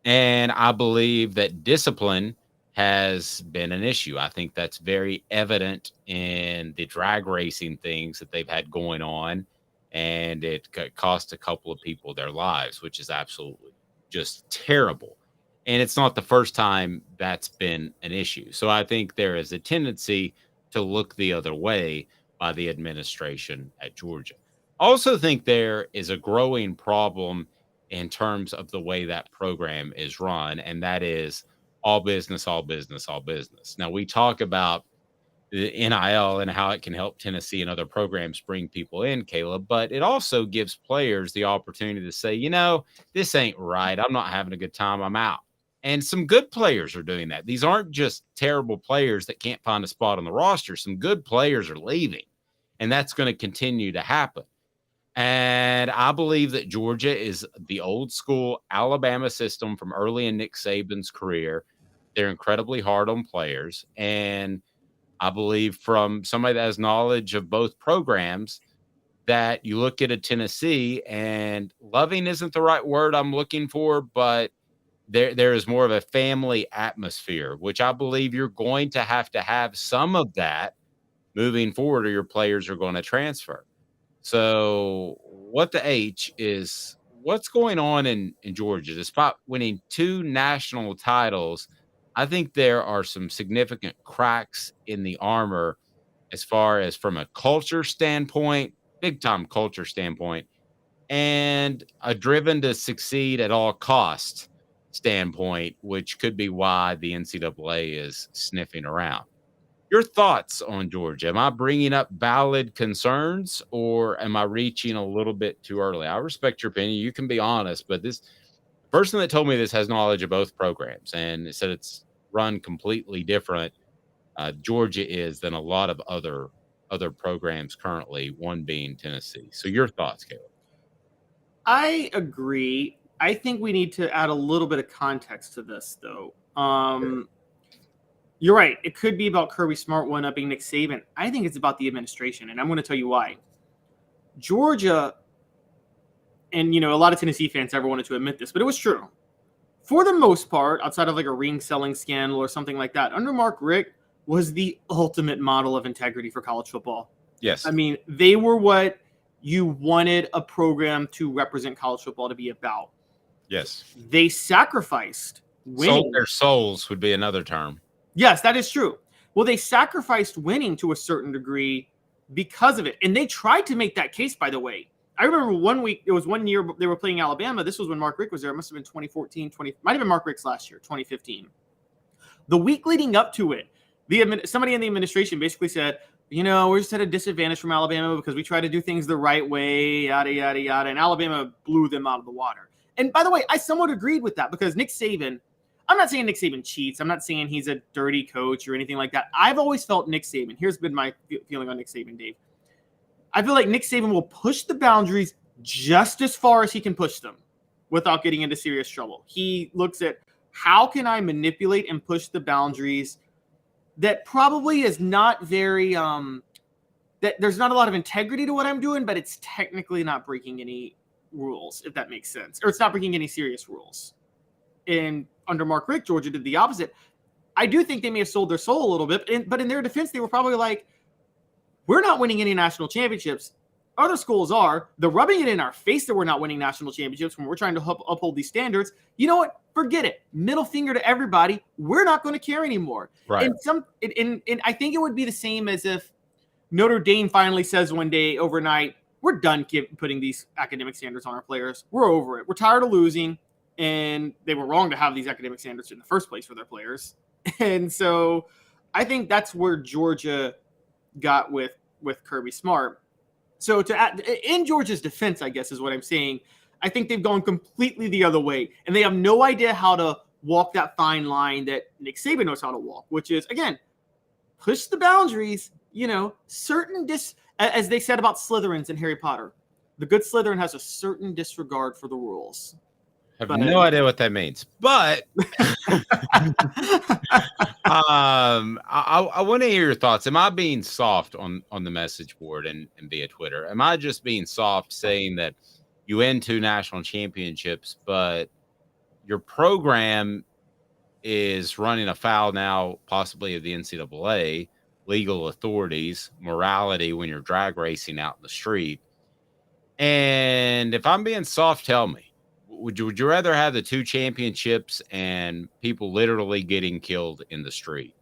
D: And I believe that discipline has been an issue. I think that's very evident in the drag racing things that they've had going on. And it cost a couple of people their lives, which is absolutely just terrible. And it's not the first time that's been an issue. So I think there is a tendency to look the other way by the administration at Georgia. I also think there is a growing problem in terms of the way that program is run, and that is all business, all business, all business. Now, we talk about the NIL and how it can help Tennessee and other programs bring people in, Caleb, but it also gives players the opportunity to say, you know, this ain't right. I'm not having a good time. I'm out. And some good players are doing that. These aren't just terrible players that can't find a spot on the roster. Some good players are leaving, and that's going to continue to happen. And I believe that Georgia is the old school Alabama system from early in Nick Saban's career. They're incredibly hard on players. And I believe from somebody that has knowledge of both programs that you look at a Tennessee, and loving isn't the right word I'm looking for, but there is more of a family atmosphere, which I believe you're going to have some of that moving forward, or your players are going to transfer. So what the H is what's going on in Georgia. Despite winning 2 national titles, I think there are some significant cracks in the armor as far as from a culture standpoint, big time culture standpoint, and a driven to succeed at all costs standpoint, which could be why the NCAA is sniffing around. Your thoughts on Georgia? Am I bringing up valid concerns, or am I reaching a little bit too early? I respect your opinion. You can be honest, but this person that told me this has knowledge of both programs, and it said it's run completely different. Georgia is than a lot of other programs currently, one being Tennessee. So your thoughts, Caleb?
E: I agree. I think we need to add a little bit of context to this, though. You're right. It could be about Kirby Smart one-upping Nick Saban. I think it's about the administration, and I'm going to tell you why. Georgia, and, a lot of Tennessee fans never wanted to admit this, but it was true. For the most part, outside of like a ring-selling scandal or something like that, under Mark Richt was the ultimate model of integrity for college football.
D: Yes.
E: I mean, they were what you wanted a program to represent college football to be about.
D: Yes.
E: They sacrificed winning.
D: Sold their souls would be another term.
E: Yes, that is true. Well, they sacrificed winning to a certain degree because of it. And they tried to make that case, by the way. I remember it was 1 year they were playing Alabama. This was when Mark Richt was there. It must have been 2014, might have been Mark Richt's last year, 2015. The week leading up to it, somebody in the administration basically said, we're just at a disadvantage from Alabama because we try to do things the right way, yada, yada, yada. And Alabama blew them out of the water. And by the way, I somewhat agreed with that because Nick Saban, I'm not saying Nick Saban cheats. I'm not saying he's a dirty coach or anything like that. I've always felt Nick Saban. Here's been my feeling on Nick Saban, Dave. I feel like Nick Saban will push the boundaries just as far as he can push them without getting into serious trouble. He looks at how can I manipulate and push the boundaries that probably is not very that there's not a lot of integrity to what I'm doing, but it's technically not breaking any rules, if that makes sense. Or it's not breaking any serious rules. And under Mark Richt, Georgia did the opposite. I do think they may have sold their soul a little bit, but in their defense, they were probably like, we're not winning any national championships. Other schools are. They're rubbing it in our face that we're not winning national championships when we're trying to uphold these standards. You know what? Forget it. Middle finger to everybody. We're not going to care anymore.
D: Right.
E: And I think it would be the same as if Notre Dame finally says one day overnight, we're done putting these academic standards on our players. We're over it. We're tired of losing. And they were wrong to have these academic standards in the first place for their players. And so I think that's where Georgia got with Kirby Smart. So in Georgia's defense, I guess is what I'm saying, I think they've gone completely the other way. And they have no idea how to walk that fine line that Nick Saban knows how to walk, which is, again, push the boundaries, as they said about Slytherins in Harry Potter. The good Slytherin has a certain disregard for the rules.
D: I have no idea what that means, but I want to hear your thoughts. Am I being soft on the message board and via Twitter? Am I just being soft saying that you win 2 national championships, but your program is running afoul now, possibly of the NCAA, legal authorities, morality when you're drag racing out in the street? And if I'm being soft, tell me. Would you rather have the 2 championships and people literally getting killed in the street?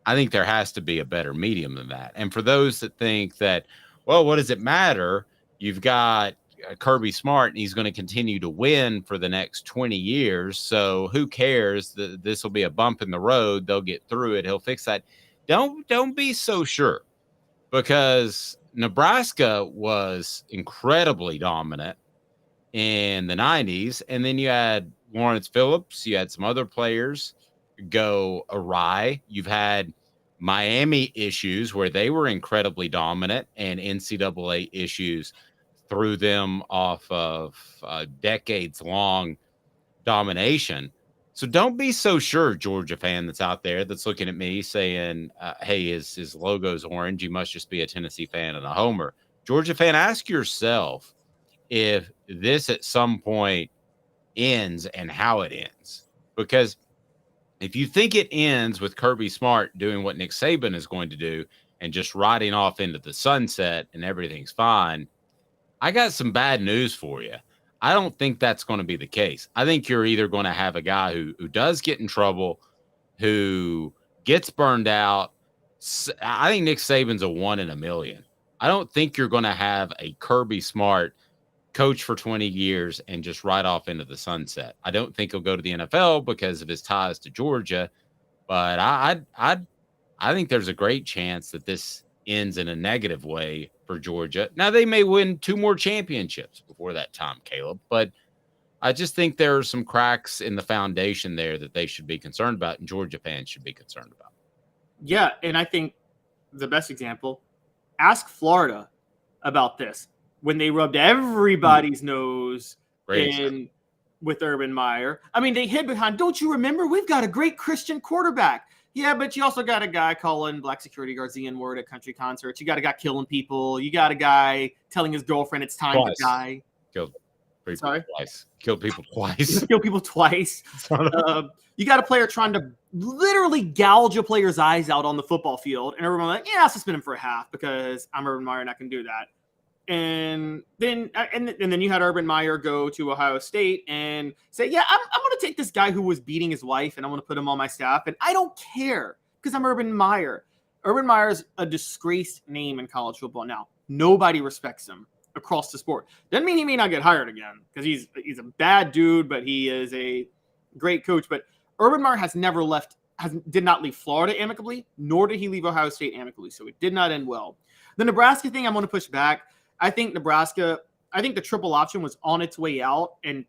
D: I think there has to be a better medium than that. And for those that think that, well, what does it matter? You've got Kirby Smart and he's going to continue to win for the next 20 years. So who cares? This will be a bump in the road. They'll get through it. He'll fix that. Don't be so sure, because Nebraska was incredibly dominant in the 90s. And then you had Lawrence Phillips. You had some other players go awry. You've had Miami issues where they were incredibly dominant, and NCAA issues threw them off of decades-long domination. So don't be so sure, Georgia fan that's out there that's looking at me saying, hey, his logo's orange. You must just be a Tennessee fan and a homer. Georgia fan, ask yourself if this at some point ends and how it ends. Because if you think it ends with Kirby Smart doing what Nick Saban is going to do and just riding off into the sunset and everything's fine, I got some bad news for you. I don't think that's going to be the case. I think you're either going to have a guy who does get in trouble, who gets burned out. I think Nick Saban's a 1 in a million. I don't think you're going to have a Kirby Smart coach for 20 years and just ride off into the sunset. I don't think he'll go to the NFL because of his ties to Georgia, but I think there's a great chance that this ends in a negative way for Georgia. Now, they may win 2 more championships before that time, Caleb, but I just think there are some cracks in the foundation there that they should be concerned about, and Georgia fans should be concerned about.
E: Yeah, and I think the best example, ask Florida about this when they rubbed everybody's nose with Urban Meyer. I mean, they hid behind, don't you remember? We've got a great Christian quarterback. Yeah, but you also got a guy calling black security guards the N-word at country concerts. You got a guy killing people. You got a guy telling his girlfriend it's time to die.
D: Killed people twice. Killed people twice.
E: Killed people twice. You got a player trying to literally gouge a player's eyes out on the football field. And everyone's like, yeah, I'll suspend him for a half because I'm Urban Meyer and I can do that. And then you had Urban Meyer go to Ohio State and say, yeah, I'm going to take this guy who was beating his wife and I'm going to put him on my staff. And I don't care because I'm Urban Meyer. Urban Meyer is a disgraced name in college football now. Nobody respects him across the sport. Doesn't mean he may not get hired again because he's a bad dude, but he is a great coach. But Urban Meyer did not leave Florida amicably, nor did he leave Ohio State amicably. So it did not end well. The Nebraska thing, I'm going to push back. I think the triple option was on its way out, and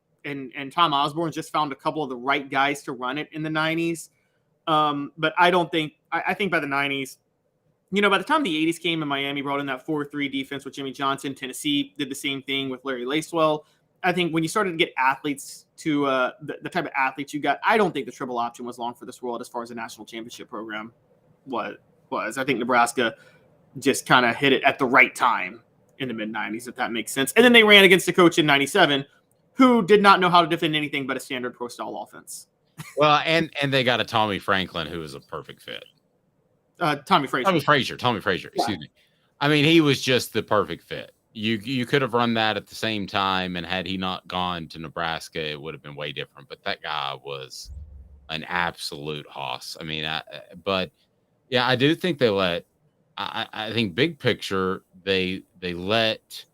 E: Tom Osborne just found a couple of the right guys to run it in the 90s. But I think by the 90s, by the time the 80s came and Miami brought in that 4-3 defense with Jimmy Johnson, Tennessee did the same thing with Larry Lacewell. I think when you started to get athletes to the type of athletes you got, I don't think the triple option was long for this world as far as a national championship program was. I think Nebraska just kind of hit it at the right time in the mid-90s, if that makes sense. And then they ran against a coach in 97 who did not know how to defend anything but a standard pro-style offense.
D: Well, and they got a Tommy Franklin who was a perfect fit.
E: Tommy Frazier. Excuse me. I
D: mean, he was just the perfect fit. You could have run that at the same time, and had he not gone to Nebraska, it would have been way different. But that guy was an absolute hoss. I mean, I do think they let. I think big picture they let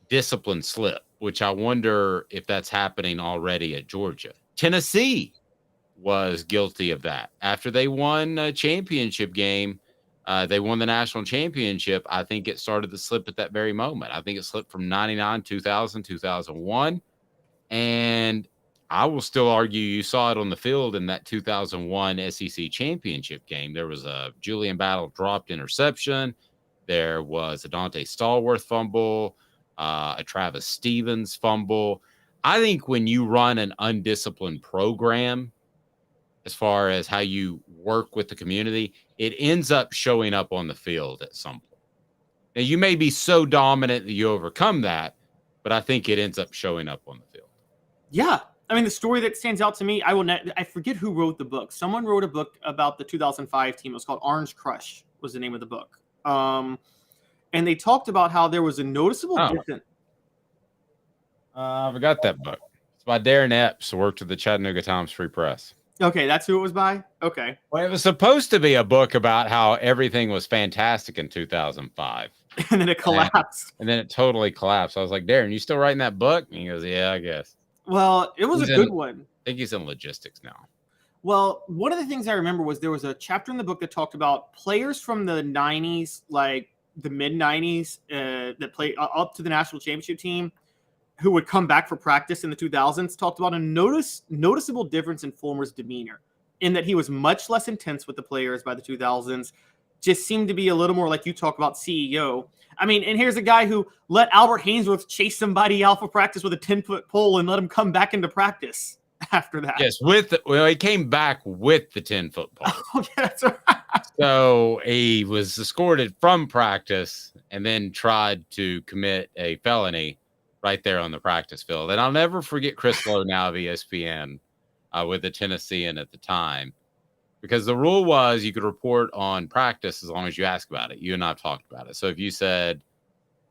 D: discipline slip, which I wonder if that's happening already at Georgia. Tennessee was guilty of that. After they won a championship game, they won the national championship. I think it started to slip at that very moment. I think it slipped from 99, 2000, 2001. And I will still argue you saw it on the field in that 2001 SEC championship game. There was a Julian Battle dropped interception. There was a Dante Stallworth fumble, a Travis Stevens fumble. I think when you run an undisciplined program, as far as how you work with the community, it ends up showing up on the field at some point. Now, you may be so dominant that you overcome that, but I think it ends up showing up on the field.
E: Yeah. I mean, the story that stands out to me, I forget who wrote the book. Someone wrote a book about the 2005 team. It was called Orange Crush was the name of the book. And they talked about how there was a noticeable difference.
D: I forgot that book. It's by Darren Epps, who worked at the Chattanooga Times Free Press.
E: Okay, that's who it was by? Okay.
D: Well, it was supposed to be a book about how everything was fantastic in 2005.
E: And then it collapsed.
D: And then it totally collapsed. I was like, Darren, you still writing that book? And he goes, yeah, I guess.
E: Well, it was a good one.
D: I think he's in logistics now.
E: Well, one of the things I remember was there was a chapter in the book that talked about players from the 90s, like the mid-90s, that played up to the national championship team, who would come back for practice in the 2000s, talked about a noticeable difference in Fulmer's demeanor, in that he was much less intense with the players by the 2000s, just seemed to be a little more like you talk about CEO. I mean, and here's a guy who let Albert Hainsworth chase somebody out for practice with a 10-foot pole and let him come back into practice after that.
D: Yes, he came back with the 10-foot pole.
E: Okay, that's right.
D: So he was escorted from practice and then tried to commit a felony right there on the practice field. And I'll never forget Chris Lowe, now of ESPN, with the Tennessean at the time, because the rule was you could report on practice as long as you ask about it. You and I have talked about it. So if you said,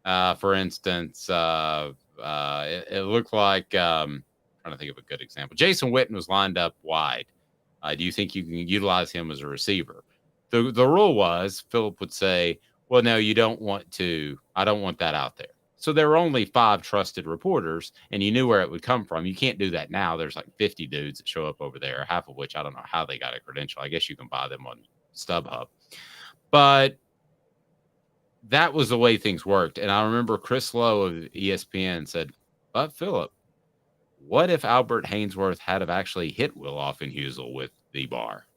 D: for instance, it looked like, trying to think of a good example. Jason Witten was lined up wide. Do you think you can utilize him as a receiver? The rule was Philip would say, well, no, you don't want to. I don't want that out there. So there were only 5 trusted reporters, and you knew where it would come from. You can't do that now. There's like 50 dudes that show up over there, half of which I don't know how they got a credential. I guess you can buy them on StubHub. But that was the way things worked. And I remember Chris Lowe of ESPN said, but Philip, what if Albert Hainsworth had have actually hit Will Offenhusel with the bar?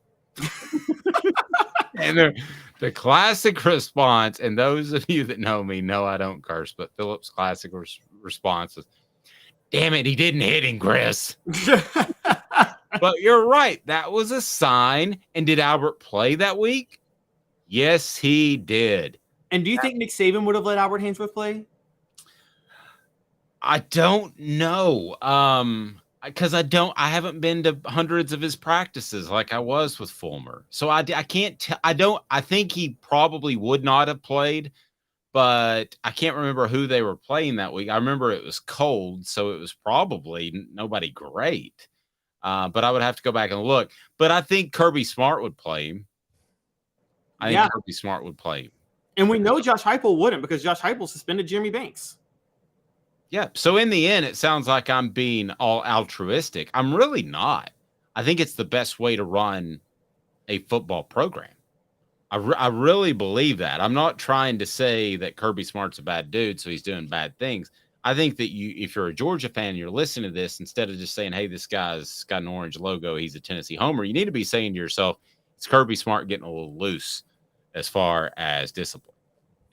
D: And the classic response, and those of you that know me know I don't curse, but Philip's classic response is, damn it, he didn't hit him, Chris. But you're right. That was a sign. And did Albert play that week? Yes, he did.
E: And do you think Nick Saban would have let Albert Hainsworth play?
D: I don't know. Because I haven't been to hundreds of his practices like I was with Fulmer. So I can't I think he probably would not have played, but I can't remember who they were playing that week. I remember it was cold, so it was probably nobody great. But I would have to go back and look. But I think Kirby Smart would play him. I think Kirby Smart would play him.
E: And we know Josh Heupel wouldn't, because Josh Heupel suspended Jeremy Banks.
D: Yeah. So in the end, it sounds like I'm being all altruistic. I'm really not. I think it's the best way to run a football program. I really believe that. I'm not trying to say that Kirby Smart's a bad dude, so he's doing bad things. I think that if you're a Georgia fan and you're listening to this, instead of just saying, hey, this guy's got an orange logo, he's a Tennessee homer, you need to be saying to yourself, it's Kirby Smart getting a little loose as far as discipline.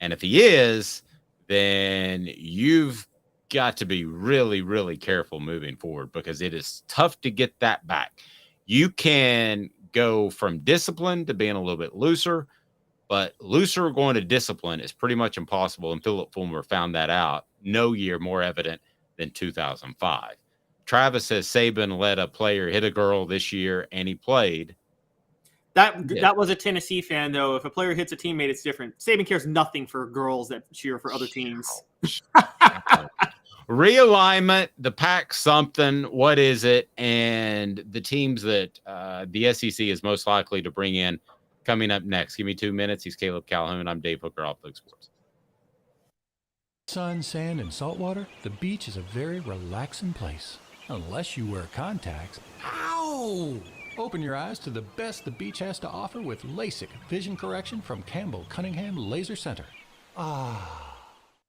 D: And if he is, then you've got to be really, really careful moving forward, because it is tough to get that back. You can go from discipline to being a little bit looser, but looser going to discipline is pretty much impossible. And Philip Fulmer found that out. No year more evident than 2005. Travis says Saban let a player hit a girl this year, and he played.
E: That was a Tennessee fan, though. If a player hits a teammate, it's different. Saban cares nothing for girls that cheer for other teams.
D: Realignment, the pack something, what is it? And the teams that the SEC is most likely to bring in coming up next. Give me 2 minutes. He's Caleb Calhoun. I'm Dave Hooker, Off the Hook Sports.
P: Sun, sand, and salt water, the beach is a very relaxing place. Unless you wear contacts. Ow! Open your eyes to the best the beach has to offer with LASIK vision correction from Campbell Cunningham Laser Center. Ah.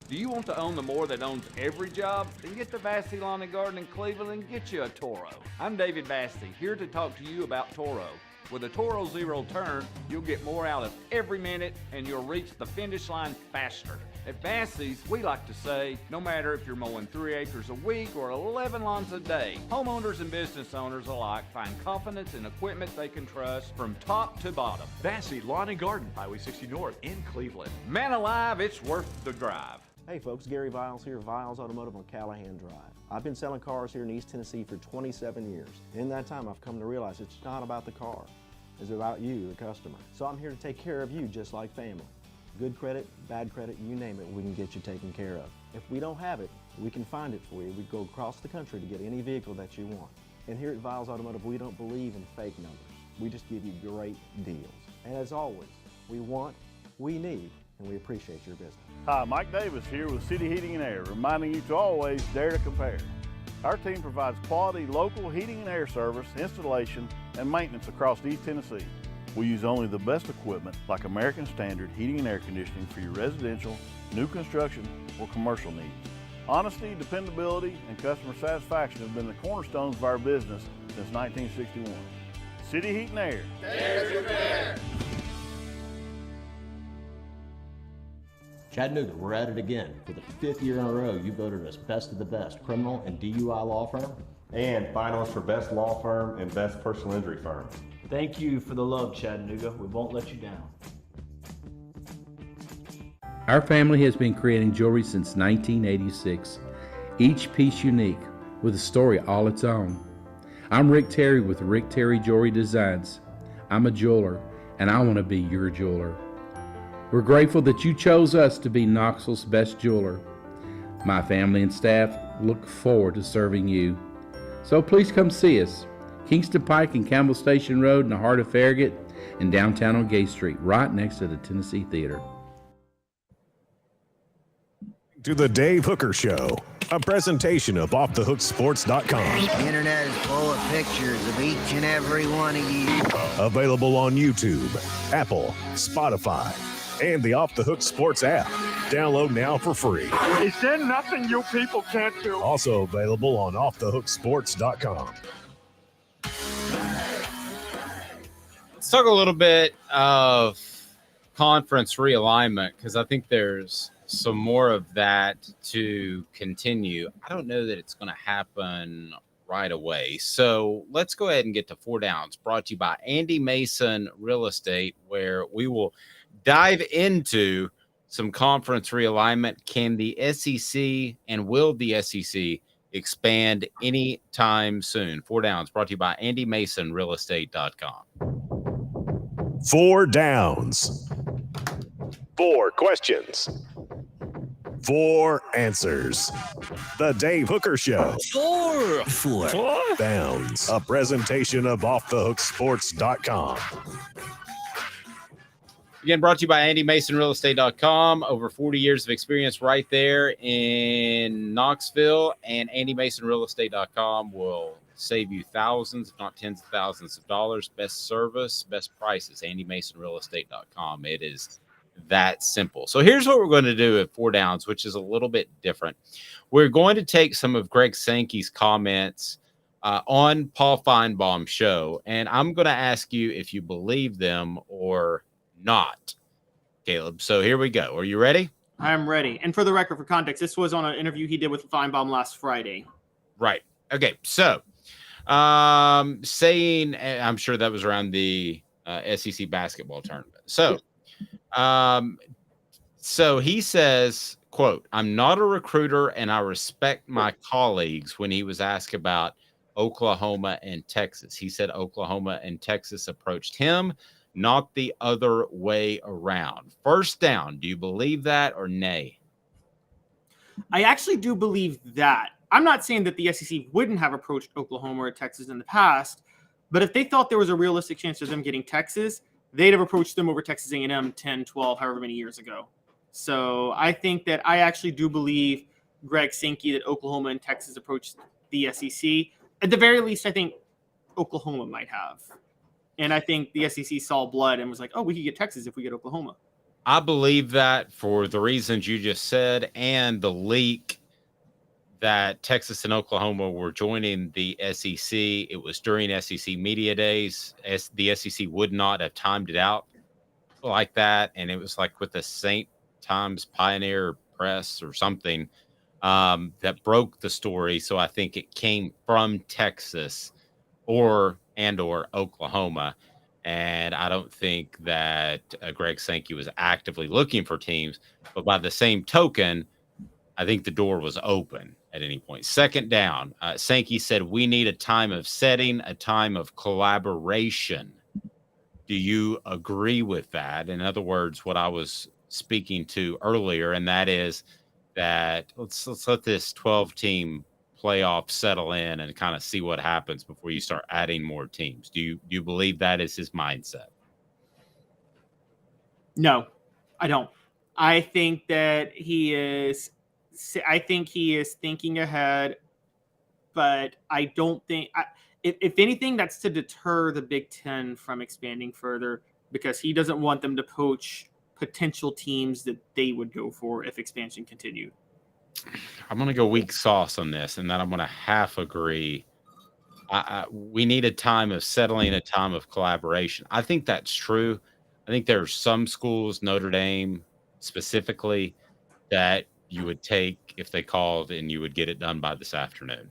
N: Do you want to own the more that owns every job? Then get to Vassey Lawn and Garden in Cleveland and get you a Toro. I'm David Vassey, here to talk to you about Toro. With a Toro Zero Turn, you'll get more out of every minute and you'll reach the finish line faster. At Vassey's, we like to say, no matter if you're mowing 3 acres a week or 11 lawns a day, homeowners and business owners alike find confidence in equipment they can trust from top to bottom.
O: Vassey Lawn and Garden, Highway 60 North in Cleveland.
N: Man alive, it's worth the drive.
H: Hey folks, Gary Viles here, Viles Automotive on Calhoun Drive. I've been selling cars here in East Tennessee for 27 years. In that time, I've come to realize it's not about the car. It's about you, the customer. So I'm here to take care of you just like family. Good credit, bad credit, you name it, we can get you taken care of. If we don't have it, we can find it for you. We go across the country to get any vehicle that you want. And here at Viles Automotive, we don't believe in fake numbers. We just give you great deals. And as always, we want, we need, and we appreciate your business.
I: Hi, Mike Davis here with City Heating and Air, reminding you to always dare to compare. Our team provides quality local heating and air service, installation, and maintenance across East Tennessee. We use only the best equipment like American Standard heating and air conditioning for your residential, new construction, or commercial needs. Honesty, dependability, and customer satisfaction have been the cornerstones of our business since 1961. City Heat and Air.
C: Dare to compare.
K: Chattanooga, we're at it again. For the 5th year in a row, you voted us best of the best criminal and DUI law firm.
L: And finalist for best law firm and best personal injury firm.
M: Thank you for the love, Chattanooga. We won't let you down.
F: Our family has been creating jewelry since 1986, each piece unique with a story all its own. I'm Rick Terry with Rick Terry Jewelry Designs. I'm a jeweler, and I want to be your jeweler. We're grateful that you chose us to be Knoxville's best jeweler. My family and staff look forward to serving you. So please come see us. Kingston Pike and Campbell Station Road in the heart of Farragut, and downtown on Gay Street, right next to the Tennessee Theater.
A: To the Dave Hooker Show, a presentation of OffTheHookSports.com.
Q: The internet is full of pictures of each and every one of you.
A: Available on YouTube, Apple, Spotify, and the Off the Hook Sports app. Download now for free.
R: Is there nothing you people can't do?
A: Also available on OffTheHookSports.com.
D: Let's talk a little bit of conference realignment, because I think there's some more of that to continue. I don't know that it's going to happen right away. So let's go ahead and get to 4 Downs, brought to you by Andy Mason Real Estate, where we will dive into some conference realignment. Can the SEC and will the SEC expand anytime soon? 4 Downs, brought to you by Andy Mason Realestate.com.
A: 4 Downs. 4 questions. 4 answers. The Dave Hooker Show.
J: 4
A: Downs, a presentation of offthehooksports.com.
D: Again, brought to you by AndyMasonRealEstate.com. Over 40 years of experience right there in Knoxville. And AndyMasonRealEstate.com will save you thousands, if not tens of thousands of dollars. Best service, best prices. AndyMasonRealEstate.com. It is that simple. So here's what we're going to do at 4 Downs, which is a little bit different. We're going to take some of Greg Sankey's comments on Paul Feinbaum's show, and I'm going to ask you if you believe them or not, Caleb. So here we go. Are you ready?
E: I'm ready. And for the record, for context, this was on an interview he did with Feinbaum last Friday.
D: Right. Okay. So saying, I'm sure that was around the SEC basketball tournament. So he says, quote, "I'm not a recruiter and I respect my colleagues," when he was asked about Oklahoma and Texas. He said Oklahoma and Texas approached him, not the other way around. First down, do you believe that or nay?
E: I actually do believe that. I'm not saying that the SEC wouldn't have approached Oklahoma or Texas in the past, but if they thought there was a realistic chance of them getting Texas, they'd have approached them over Texas A&M 10, 12, however many years ago. So I think that I actually do believe Greg Sankey that Oklahoma and Texas approached the SEC. At the very least, I think Oklahoma might have. And I think the SEC saw blood and was like, oh, we could get Texas if we get Oklahoma.
D: I believe that for the reasons you just said and the leak that Texas and Oklahoma were joining the SEC. It was during SEC media days. The SEC would not have timed it out like that. And it was like with the St. Times Pioneer Press or something that broke the story. So I think it came from Texas or Oklahoma. And I don't think that Greg Sankey was actively looking for teams. But by the same token, I think the door was open at any point. Second down, Sankey said, we need a time of setting, a time of collaboration. Do you agree with that? In other words, what I was speaking to earlier, and that is that let's let this 12-team playoff settle in and kind of see what happens before you start adding more teams. Do you believe that is his mindset?
E: No, I don't. I think that he is thinking ahead, but I don't think if anything, that's to deter the Big Ten from expanding further, because he doesn't want them to poach potential teams that they would go for if expansion continued.
D: I'm going to go weak sauce on this, and then I'm going to half agree. We need a time of settling, a time of collaboration. I think that's true. I think there are some schools, Notre Dame specifically, that you would take if they called and you would get it done by this afternoon.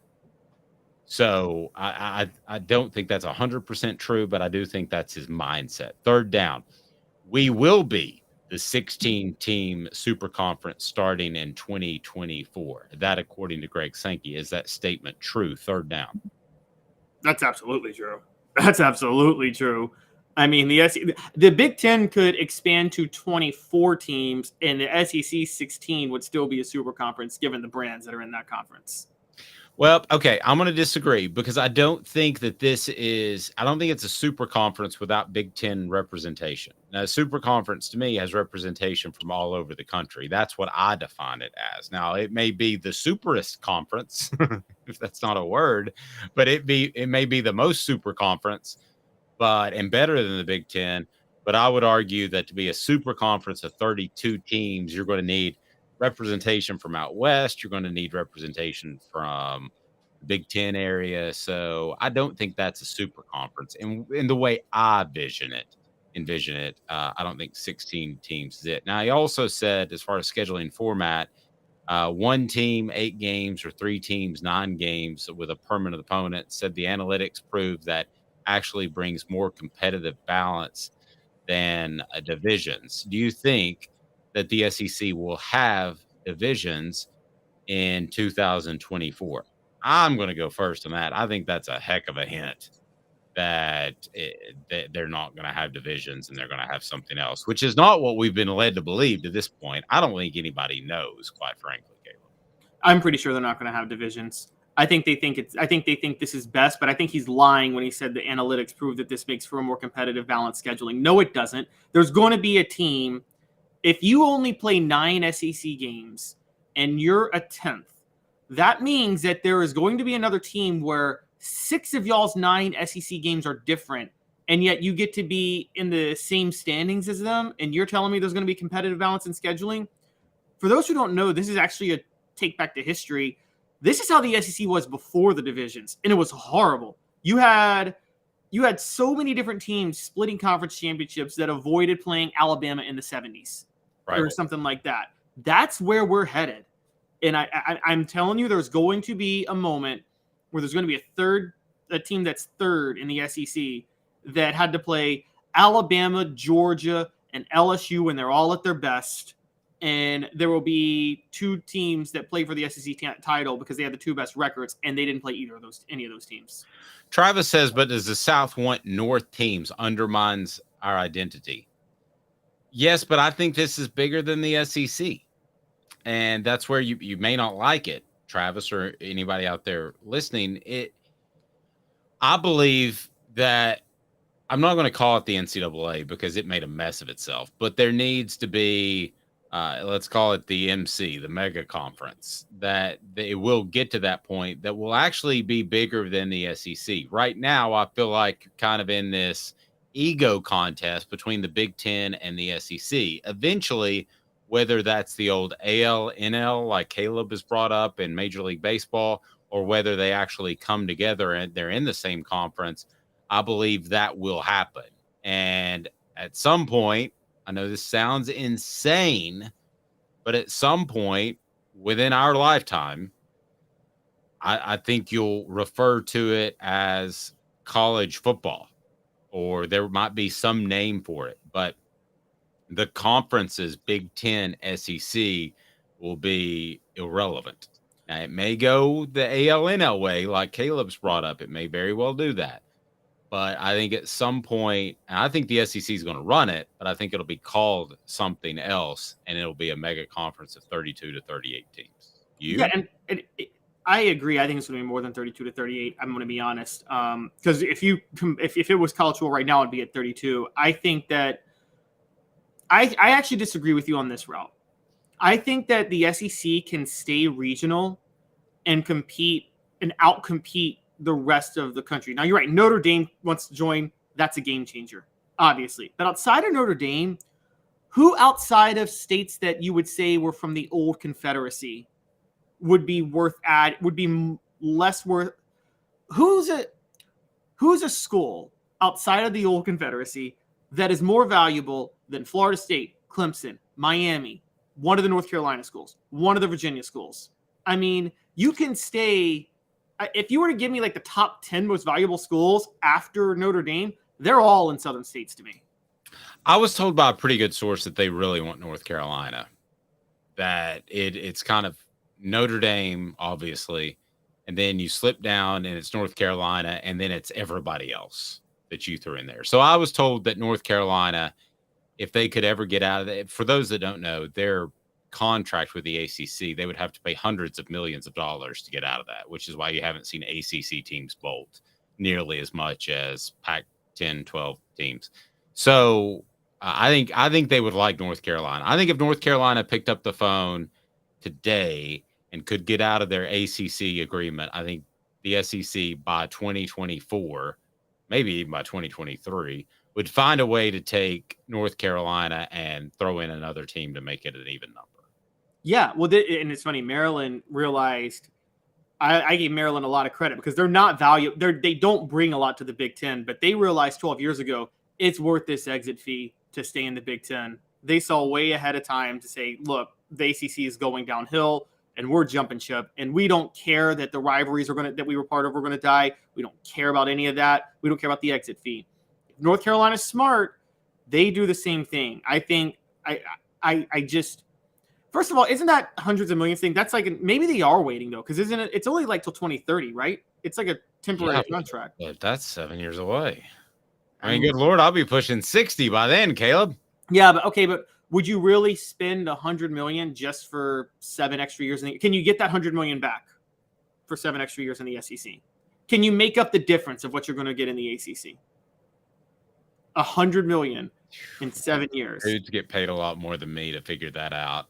D: So I don't think that's 100% true, but I do think that's his mindset. Third down, we will be the 16-team super conference starting in 2024. That, according to Greg Sankey, is that statement true? Third down.
E: That's absolutely true. That's absolutely true. I mean, the Big Ten could expand to 24 teams, and the SEC 16 would still be a super conference given the brands that are in that conference.
D: Well, okay, I'm going to disagree because I don't think it's a super conference without Big Ten representation. Now, a super conference to me has representation from all over the country. That's what I define it as. Now, it may be the superest conference, if that's not a word, but it may be the most super conference, and better than the Big Ten. But I would argue that to be a super conference of 32 teams, you're going to need representation from out west. You're going to need representation from the Big Ten area. So I don't think that's a super conference. And in the way I envision it, I don't think 16 teams is it. Now, he also said, as far as scheduling format, 1 team, 8 games, or 3 teams, 9 games with a permanent opponent. Said the analytics prove that actually brings more competitive balance than divisions. Do you think that the SEC will have divisions in 2024? I'm going to go first on that. I think that's a heck of a hint. that they're not going to have divisions and they're going to have something else, which is not what we've been led to believe to this point. I don't think anybody knows, quite frankly, Caleb.
E: I'm pretty sure they're not going to have divisions. I think they think this is best, but I think he's lying when he said the analytics prove that this makes for a more competitive, balanced scheduling. No, it doesn't. There's going to be a team. If you only play 9 SEC games and you're a 10th, that means that there is going to be another team where 6 of y'all's 9 SEC games are different, and yet you get to be in the same standings as them, and you're telling me there's going to be competitive balance in scheduling? For those who don't know, this is actually a take back to history. This is how the SEC was before the divisions, and it was horrible. You had so many different teams splitting conference championships that avoided playing Alabama in the 70s or something like that. That's where we're headed. And I'm telling you, there's going to be a moment where there's going to be a team that's third in the SEC that had to play Alabama, Georgia, and LSU when they're all at their best. And there will be 2 teams that play for the SEC title because they had the 2 best records, and they didn't play any of those teams.
D: Travis says, but does the South want North teams? Undermines our identity. Yes, but I think this is bigger than the SEC. And that's where you may not like it, Travis, or anybody out there listening. I believe that I'm not going to call it the NCAA because it made a mess of itself, but there needs to be, let's call it the MC, the mega conference, that it will get to that point that will actually be bigger than the SEC. Right now, I feel like kind of in this ego contest between the Big Ten and the SEC. Eventually, whether that's the old AL, NL, like Caleb has brought up in Major League Baseball, or whether they actually come together and they're in the same conference, I believe that will happen. And at some point, I know this sounds insane, but at some point within our lifetime, I think you'll refer to it as college football, or there might be some name for it. But the conferences, Big Ten, SEC, will be irrelevant. Now, it may go the ALNL way, like Caleb's brought up. It may very well do that. But I think at some point, and I think the SEC is going to run it, but I think it'll be called something else, and it'll be a mega conference of 32 to 38 teams.
E: Yeah, and I agree. I think it's going to be more than 32 to 38. I'm going to be honest. Because if it was college football right now, it'd be at 32. I think that I actually disagree with you on this route. I think that the SEC can stay regional and compete and outcompete the rest of the country. Now, you're right. Notre Dame wants to join. That's a game changer, obviously. But outside of Notre Dame, who outside of states that you would say were from the old Confederacy would be less worth? Who's a school outside of the old Confederacy that is more valuable than Florida State, Clemson, Miami, one of the North Carolina schools, one of the Virginia schools? I mean, you can stay. If you were to give me like the top 10 most valuable schools after Notre Dame, they're all in southern states to me.
D: I was told by a pretty good source that they really want North Carolina, that it's kind of Notre Dame, obviously, and then you slip down and it's North Carolina, and then it's everybody else that you threw in there. So I was told that North Carolina, if they could ever get out of it, for those that don't know, their contract with the ACC, they would have to pay hundreds of millions of dollars to get out of that, which is why you haven't seen ACC teams bolt nearly as much as Pac-10, 12 teams. So I think they would like North Carolina. I think if North Carolina picked up the phone today and could get out of their ACC agreement, I think the SEC by 2024, maybe even by 2023, would find a way to take North Carolina and throw in another team to make it an even number.
E: Yeah, well, and it's funny. Maryland realized I gave Maryland a lot of credit because they're not they don't bring a lot to the Big Ten, but they realized 12 years ago it's worth this exit fee to stay in the Big Ten. They saw way ahead of time to say, look, the ACC is going downhill and we're jumping ship, and we don't care that the rivalries that we were part of are going to die. We don't care about any of that. We don't care about the exit fee. If North Carolina's smart, they do the same thing. I think First of all, isn't that hundreds of millions thing? That's like maybe they are waiting though, because isn't it? It's only like till 2030, right? It's like a temporary contract.
D: But that's 7 years away. I mean, good Lord, I'll be pushing 60 by then, Caleb.
E: Yeah, but would you really spend $100 million just for 7 extra years? Can you get that $100 million back for 7 extra years in the SEC? Can you make up the difference of what you're going to get in the ACC? $100 million in 7 years.
D: Dudes get paid a lot more than me to figure that out.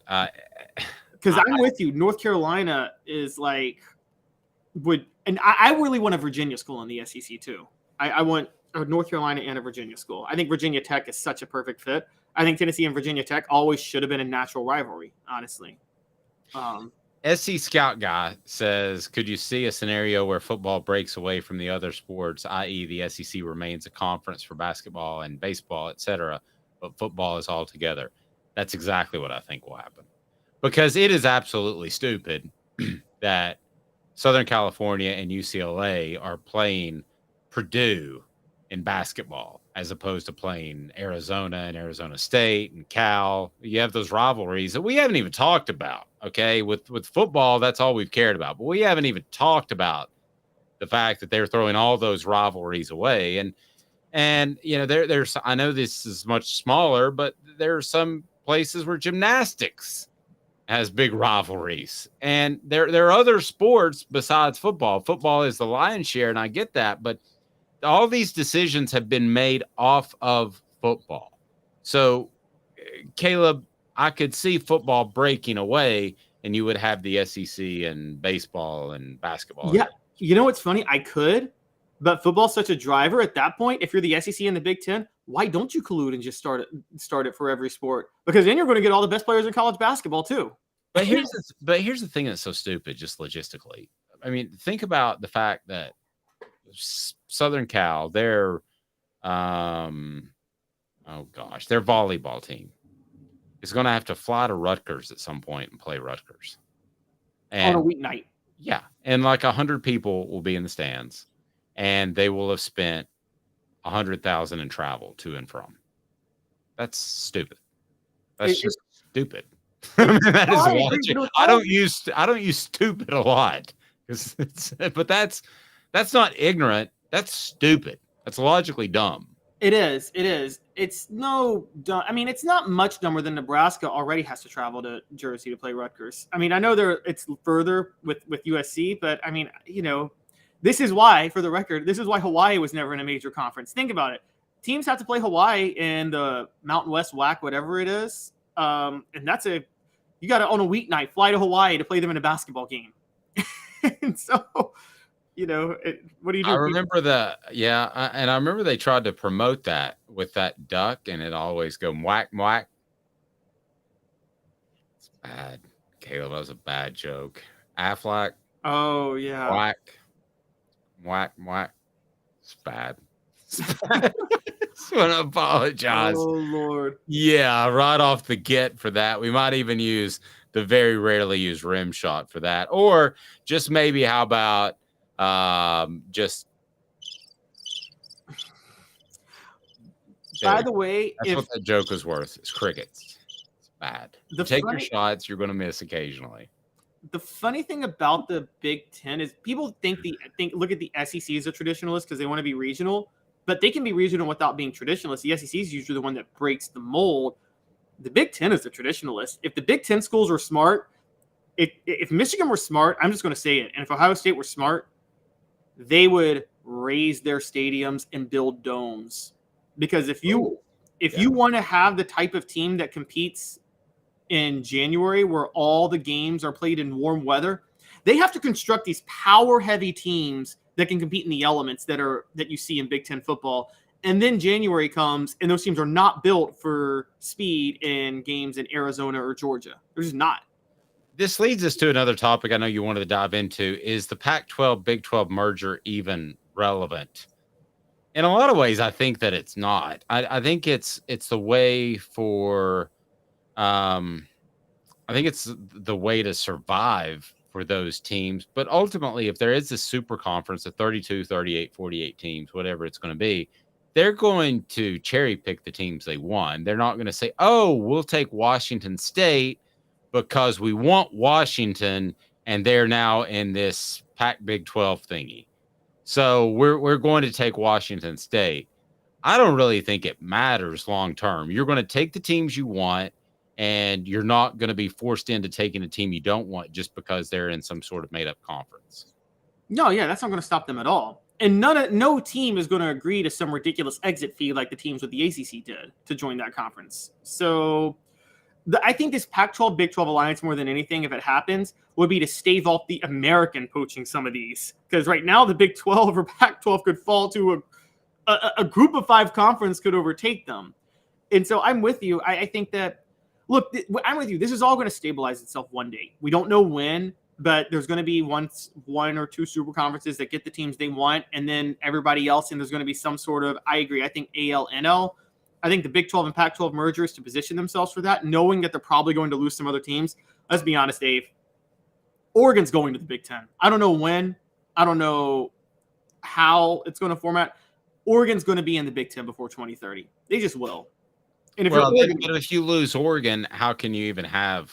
E: Because I'm with you. North Carolina is like and I really want a Virginia school in the SEC too. I want a North Carolina and a Virginia school. I think Virginia Tech is such a perfect fit. I think Tennessee and Virginia Tech always should have been a natural rivalry, honestly.
D: SC Scout Guy says, could you see a scenario where football breaks away from the other sports, i.e. the SEC remains a conference for basketball and baseball, etc., but football is all together? That's exactly what I think will happen. Because it is absolutely stupid that Southern California and UCLA are playing Purdue in basketball as opposed to playing Arizona and Arizona State and Cal. You have those rivalries that we haven't even talked about. Okay, with football, that's all we've cared about, but we haven't even talked about the fact that they're throwing all those rivalries away. And you know, there's I know this is much smaller, but there are some places where gymnastics has big rivalries, and there are other sports besides football. Football is the lion's share, and I get that, but all these decisions have been made off of football. So, Caleb, I could see football breaking away, and you would have the SEC and baseball and basketball.
E: Yeah, you know what's funny? I could, but football's such a driver at that point. If you're the SEC and the Big Ten, why don't you collude and just start it for every sport? Because then you're going to get all the best players in college basketball too.
D: But here's the thing that's so stupid, just logistically. I mean, think about the fact that Southern Cal, their volleyball team is going to have to fly to Rutgers at some point and play Rutgers. And,
E: on a weeknight.
D: Yeah. And like 100 people will be in the stands, and they will have spent $100,000 in travel to and from. That's stupid. That's just stupid. I mean, that is logic. I don't use stupid a lot, but that's not ignorant. That's stupid. That's logically dumb.
E: It is. It's no dumb. I mean, it's not much dumber than Nebraska already has to travel to Jersey to play Rutgers. I mean, I know it's further with USC, but I mean, you know, this is why, for the record, this is why Hawaii was never in a major conference. Think about it. Teams have to play Hawaii in the Mountain West WAC, whatever it is. And you got to, on a weeknight, fly to Hawaii to play them in a basketball game. And so, you know, what do you do?
D: I remember and I remember they tried to promote that with that duck, and it always go whack, whack. It's bad. Caleb, that was a bad joke. Aflac.
E: Oh, yeah.
D: Whack, whack, whack. It's bad. I want to apologize.
E: Oh, Lord.
D: Yeah, right off the get for that. We might even use the very rarely used rim shot for that. Or just maybe, how about just...
E: By the way,
D: that's what that joke was worth. It's crickets. It's bad. Take your shots. You're going to miss occasionally.
E: The funny thing about the Big Ten is people look at the SEC as a traditionalist because they want to be regional, but they can be regional without being traditionalist. The SEC is usually the one that breaks the mold. The Big Ten is the traditionalist. If the Big Ten schools were smart, if Michigan were smart, I'm just going to say it, and if Ohio State were smart, they would raise their stadiums and build domes. Because if you want to have the type of team that competes in January where all the games are played in warm weather, they have to construct these power-heavy teams that can compete in the elements that you see in Big Ten football. And then January comes, and those teams are not built for speed in games in Arizona or Georgia. They're just not.
D: This leads us to another topic I know you wanted to dive into. Is the Pac-12 Big 12 merger even relevant? In a lot of ways, I think that it's not. I think it's the way for I think it's the way to survive for those teams. But ultimately, if there is this super conference of 32, 38, 48 teams, whatever it's going to be, they're going to cherry pick the teams they won. They're not going to say, oh, we'll take Washington State because we want Washington, and they're now in this Pac Big 12 thingy. So we're going to take Washington State. I don't really think it matters long term. You're going to take the teams you want, and you're not going to be forced into taking a team you don't want just because they're in some sort of made up conference.
E: No, yeah, that's not going to stop them at all. And no team is going to agree to some ridiculous exit fee like the teams with the ACC did to join that conference. So I think this Pac-12 Big 12 alliance, more than anything, if it happens, would be to stave off the American poaching some of these. Because right now the Big 12 or Pac-12 could fall to a group of 5 conference could overtake them. And so I'm with you. I think that, look, I'm with you. This is all going to stabilize itself one day. We don't know when, but there's going to be one or two super conferences that get the teams they want, and then everybody else, and there's going to be some sort of, I agree, I think AL, NL. I think the Big 12 and Pac-12 merger is to position themselves for that, knowing that they're probably going to lose some other teams. Let's be honest, Dave. Oregon's going to the Big 10. I don't know when. I don't know how it's going to format. Oregon's going to be in the Big 10 before 2030. They just will. And
D: if you lose Oregon, how can you even have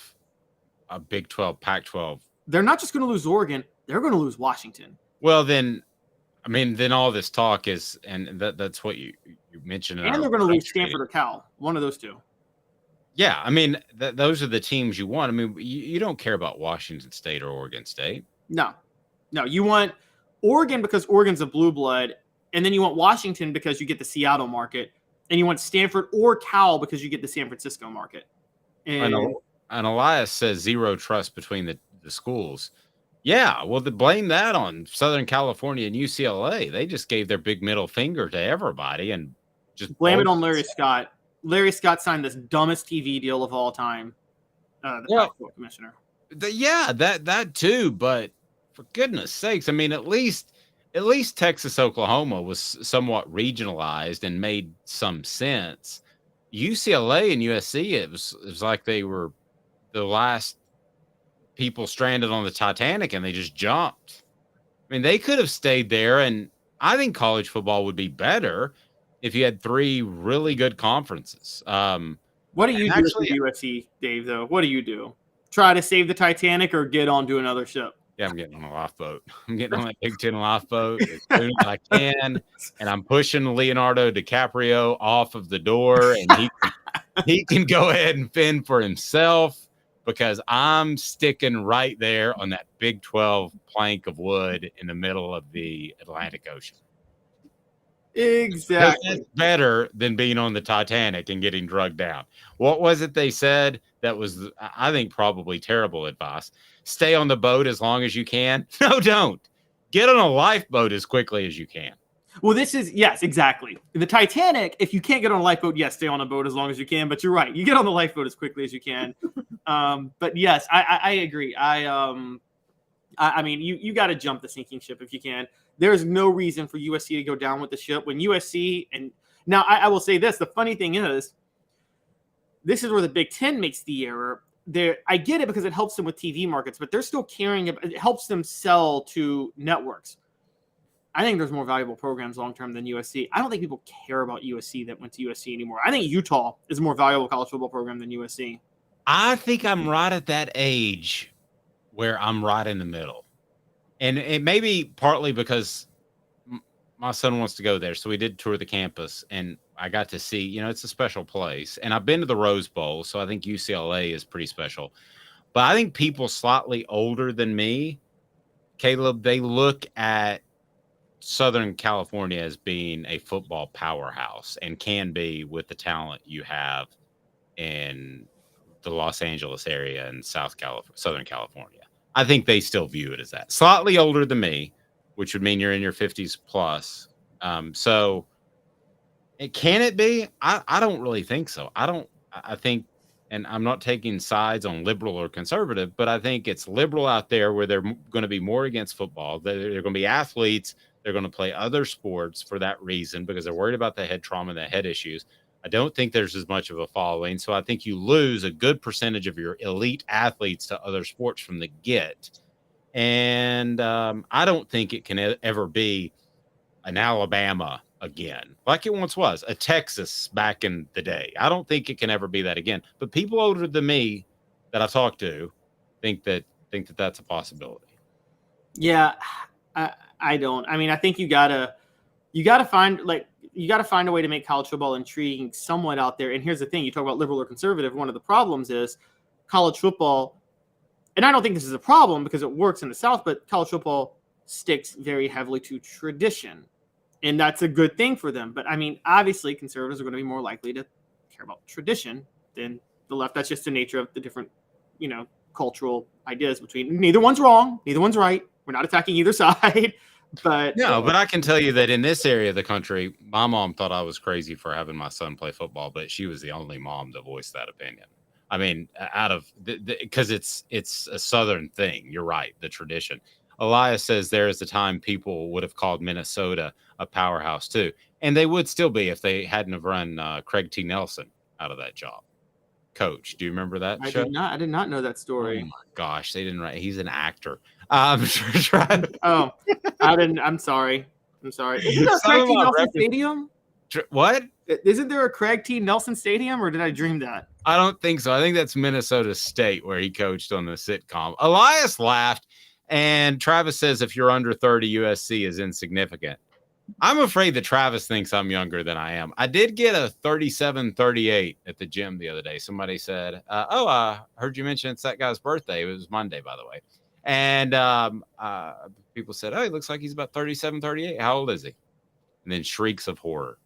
D: a Big 12, Pac-12?
E: They're not just going to lose Oregon. They're going to lose Washington.
D: Well, then all this talk is, and that's what you mentioned.
E: And they're going to lose Stanford or Cal, one of those two.
D: Yeah, those are the teams you want. You don't care about Washington State or Oregon State.
E: No, you want Oregon because Oregon's a blue blood, and then you want Washington because you get the Seattle market, and you want Stanford or Cal because you get the San Francisco market. And
D: Elias says zero trust between the schools. Yeah, well, blame that on Southern California and UCLA. They just gave their big middle finger to everybody and just
E: blame it on Larry Scott. Larry Scott signed this dumbest TV deal of all time. The Pac-12 commissioner.
D: That too. But for goodness sakes, at least Texas, Oklahoma was somewhat regionalized and made some sense. UCLA and USC, it was like they were the last people stranded on the Titanic and they just jumped. They could have stayed there, and I think college football would be better if you had 3 really good conferences.
E: What do you do with USC, Dave, though? What do you do? Try to save the Titanic or get onto another ship?
D: Yeah, I'm getting on a lifeboat. I'm getting on that Big Ten lifeboat as soon as I can, and I'm pushing Leonardo DiCaprio off of the door, and he can go ahead and fend for himself, because I'm sticking right there on that Big 12 plank of wood in the middle of the Atlantic Ocean.
E: Exactly.
D: It's better than being on the Titanic and getting drugged down. What was it they said that was, I think, probably terrible advice? Stay on the boat as long as you can. No, don't. Get on a lifeboat as quickly as you can.
E: Well, yes, exactly. The Titanic, if you can't get on a lifeboat, yes, stay on a boat as long as you can. But you're right. You get on the lifeboat as quickly as you can. But yes, I agree. You got to jump the sinking ship if you can. There's no reason for USC to go down with the ship when USC, and now I will say this. The funny thing is, this is where the Big Ten makes the error. I get it because it helps them with TV markets, but they're still caring. It helps them sell to networks. I think there's more valuable programs long-term than USC. I don't think people care about USC that went to USC anymore. I think Utah is a more valuable college football program than USC.
D: I think I'm right at that age where I'm right in the middle. And it may be partly because my son wants to go there. So we did tour the campus, and I got to see, it's a special place. And I've been to the Rose Bowl, so I think UCLA is pretty special. But I think people slightly older than me, Caleb, they look at Southern California as being a football powerhouse, and can be with the talent you have in the Los Angeles area and Southern California. I think they still view it as that. Slightly older than me, which would mean you're in your 50s plus. So can it be? I don't really think so. I think, and I'm not taking sides on liberal or conservative, but I think it's liberal out there where they're going to be more against football. They're going to be athletes. They're going to play other sports for that reason, because they're worried about the head trauma and the head issues. I don't think there's as much of a following. So I think you lose a good percentage of your elite athletes to other sports from the get. And I don't think it can ever be an Alabama again, like it once was, a Texas back in the day. I don't think it can ever be that again. But people older than me that I've talked to think that that's a possibility.
E: Yeah, I don't. I mean, I think you gotta find a way to make college football intriguing somewhat out there. And here's the thing: you talk about liberal or conservative. One of the problems is college football, and I don't think this is a problem because it works in the South. But college football sticks very heavily to tradition, and that's a good thing for them. But I mean, obviously, conservatives are going to be more likely to care about tradition than the left. That's just the nature of the different, cultural ideas between. Neither one's wrong. Neither one's right. We're not attacking either side. But
D: I can tell you that in this area of the country, my mom thought I was crazy for having my son play football, but she was the only mom to voice that opinion. I mean, because it's a Southern thing. You're right, the tradition. Elias says there is a time people would have called Minnesota a powerhouse too, and they would still be if they hadn't have run Craig T. Nelson out of that job. Coach, do you remember that show?
E: I did not know that story.
D: Oh my gosh, they didn't write. He's an actor.
E: I didn't. I'm sorry. Isn't there a Craig T. Nelson Stadium?
D: What?
E: Isn't there a Craig T. Nelson Stadium, or did I dream that?
D: I don't think so. I think that's Minnesota State where he coached on the sitcom. Elias laughed, and Travis says if you're under 30, USC is insignificant. I'm afraid that Travis thinks I'm younger than I am. I did get a 37-38 at the gym the other day. Somebody said, I heard you mention it's that guy's birthday. It was Monday, by the way. And people said, he looks like he's about 37-38. How old is he? And then shrieks of horror.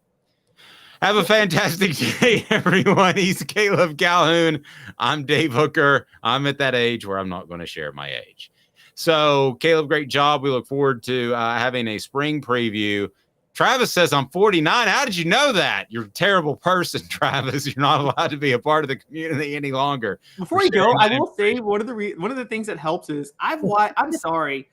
D: Have a fantastic day, everyone. He's Caleb Calhoun. I'm Dave Hooker. I'm at that age where I'm not going to share my age. So, Caleb, great job. We look forward to having a spring preview. Travis says I'm 49. How did you know that? You're a terrible person, Travis. You're not allowed to be a part of the community any longer.
E: Before you go, I will say one of the things that helps is I'm sorry.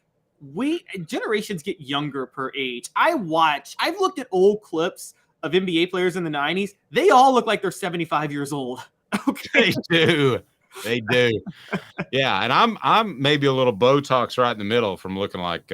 E: Generations get younger per age. I've looked at old clips of NBA players in the 90s. They all look like they're 75 years old. Okay.
D: They do. Yeah, and I'm maybe a little Botox right in the middle from looking like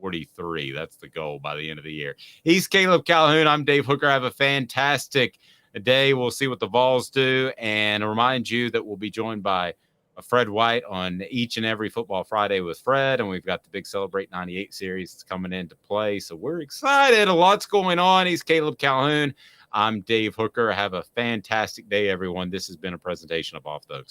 D: 43. That's the goal by the end of the year. He's Caleb Calhoun. I'm Dave Hooker. Have a fantastic day. We'll see what the Vols do, and remind you that we'll be joined by Fred White on each and every Football Friday with Fred, and we've got the big Celebrate 98 series that's coming into play, so we're excited. A lot's going on. He's Caleb Calhoun. I'm Dave Hooker. Have a fantastic day, everyone. This has been a presentation of Off the Hooks.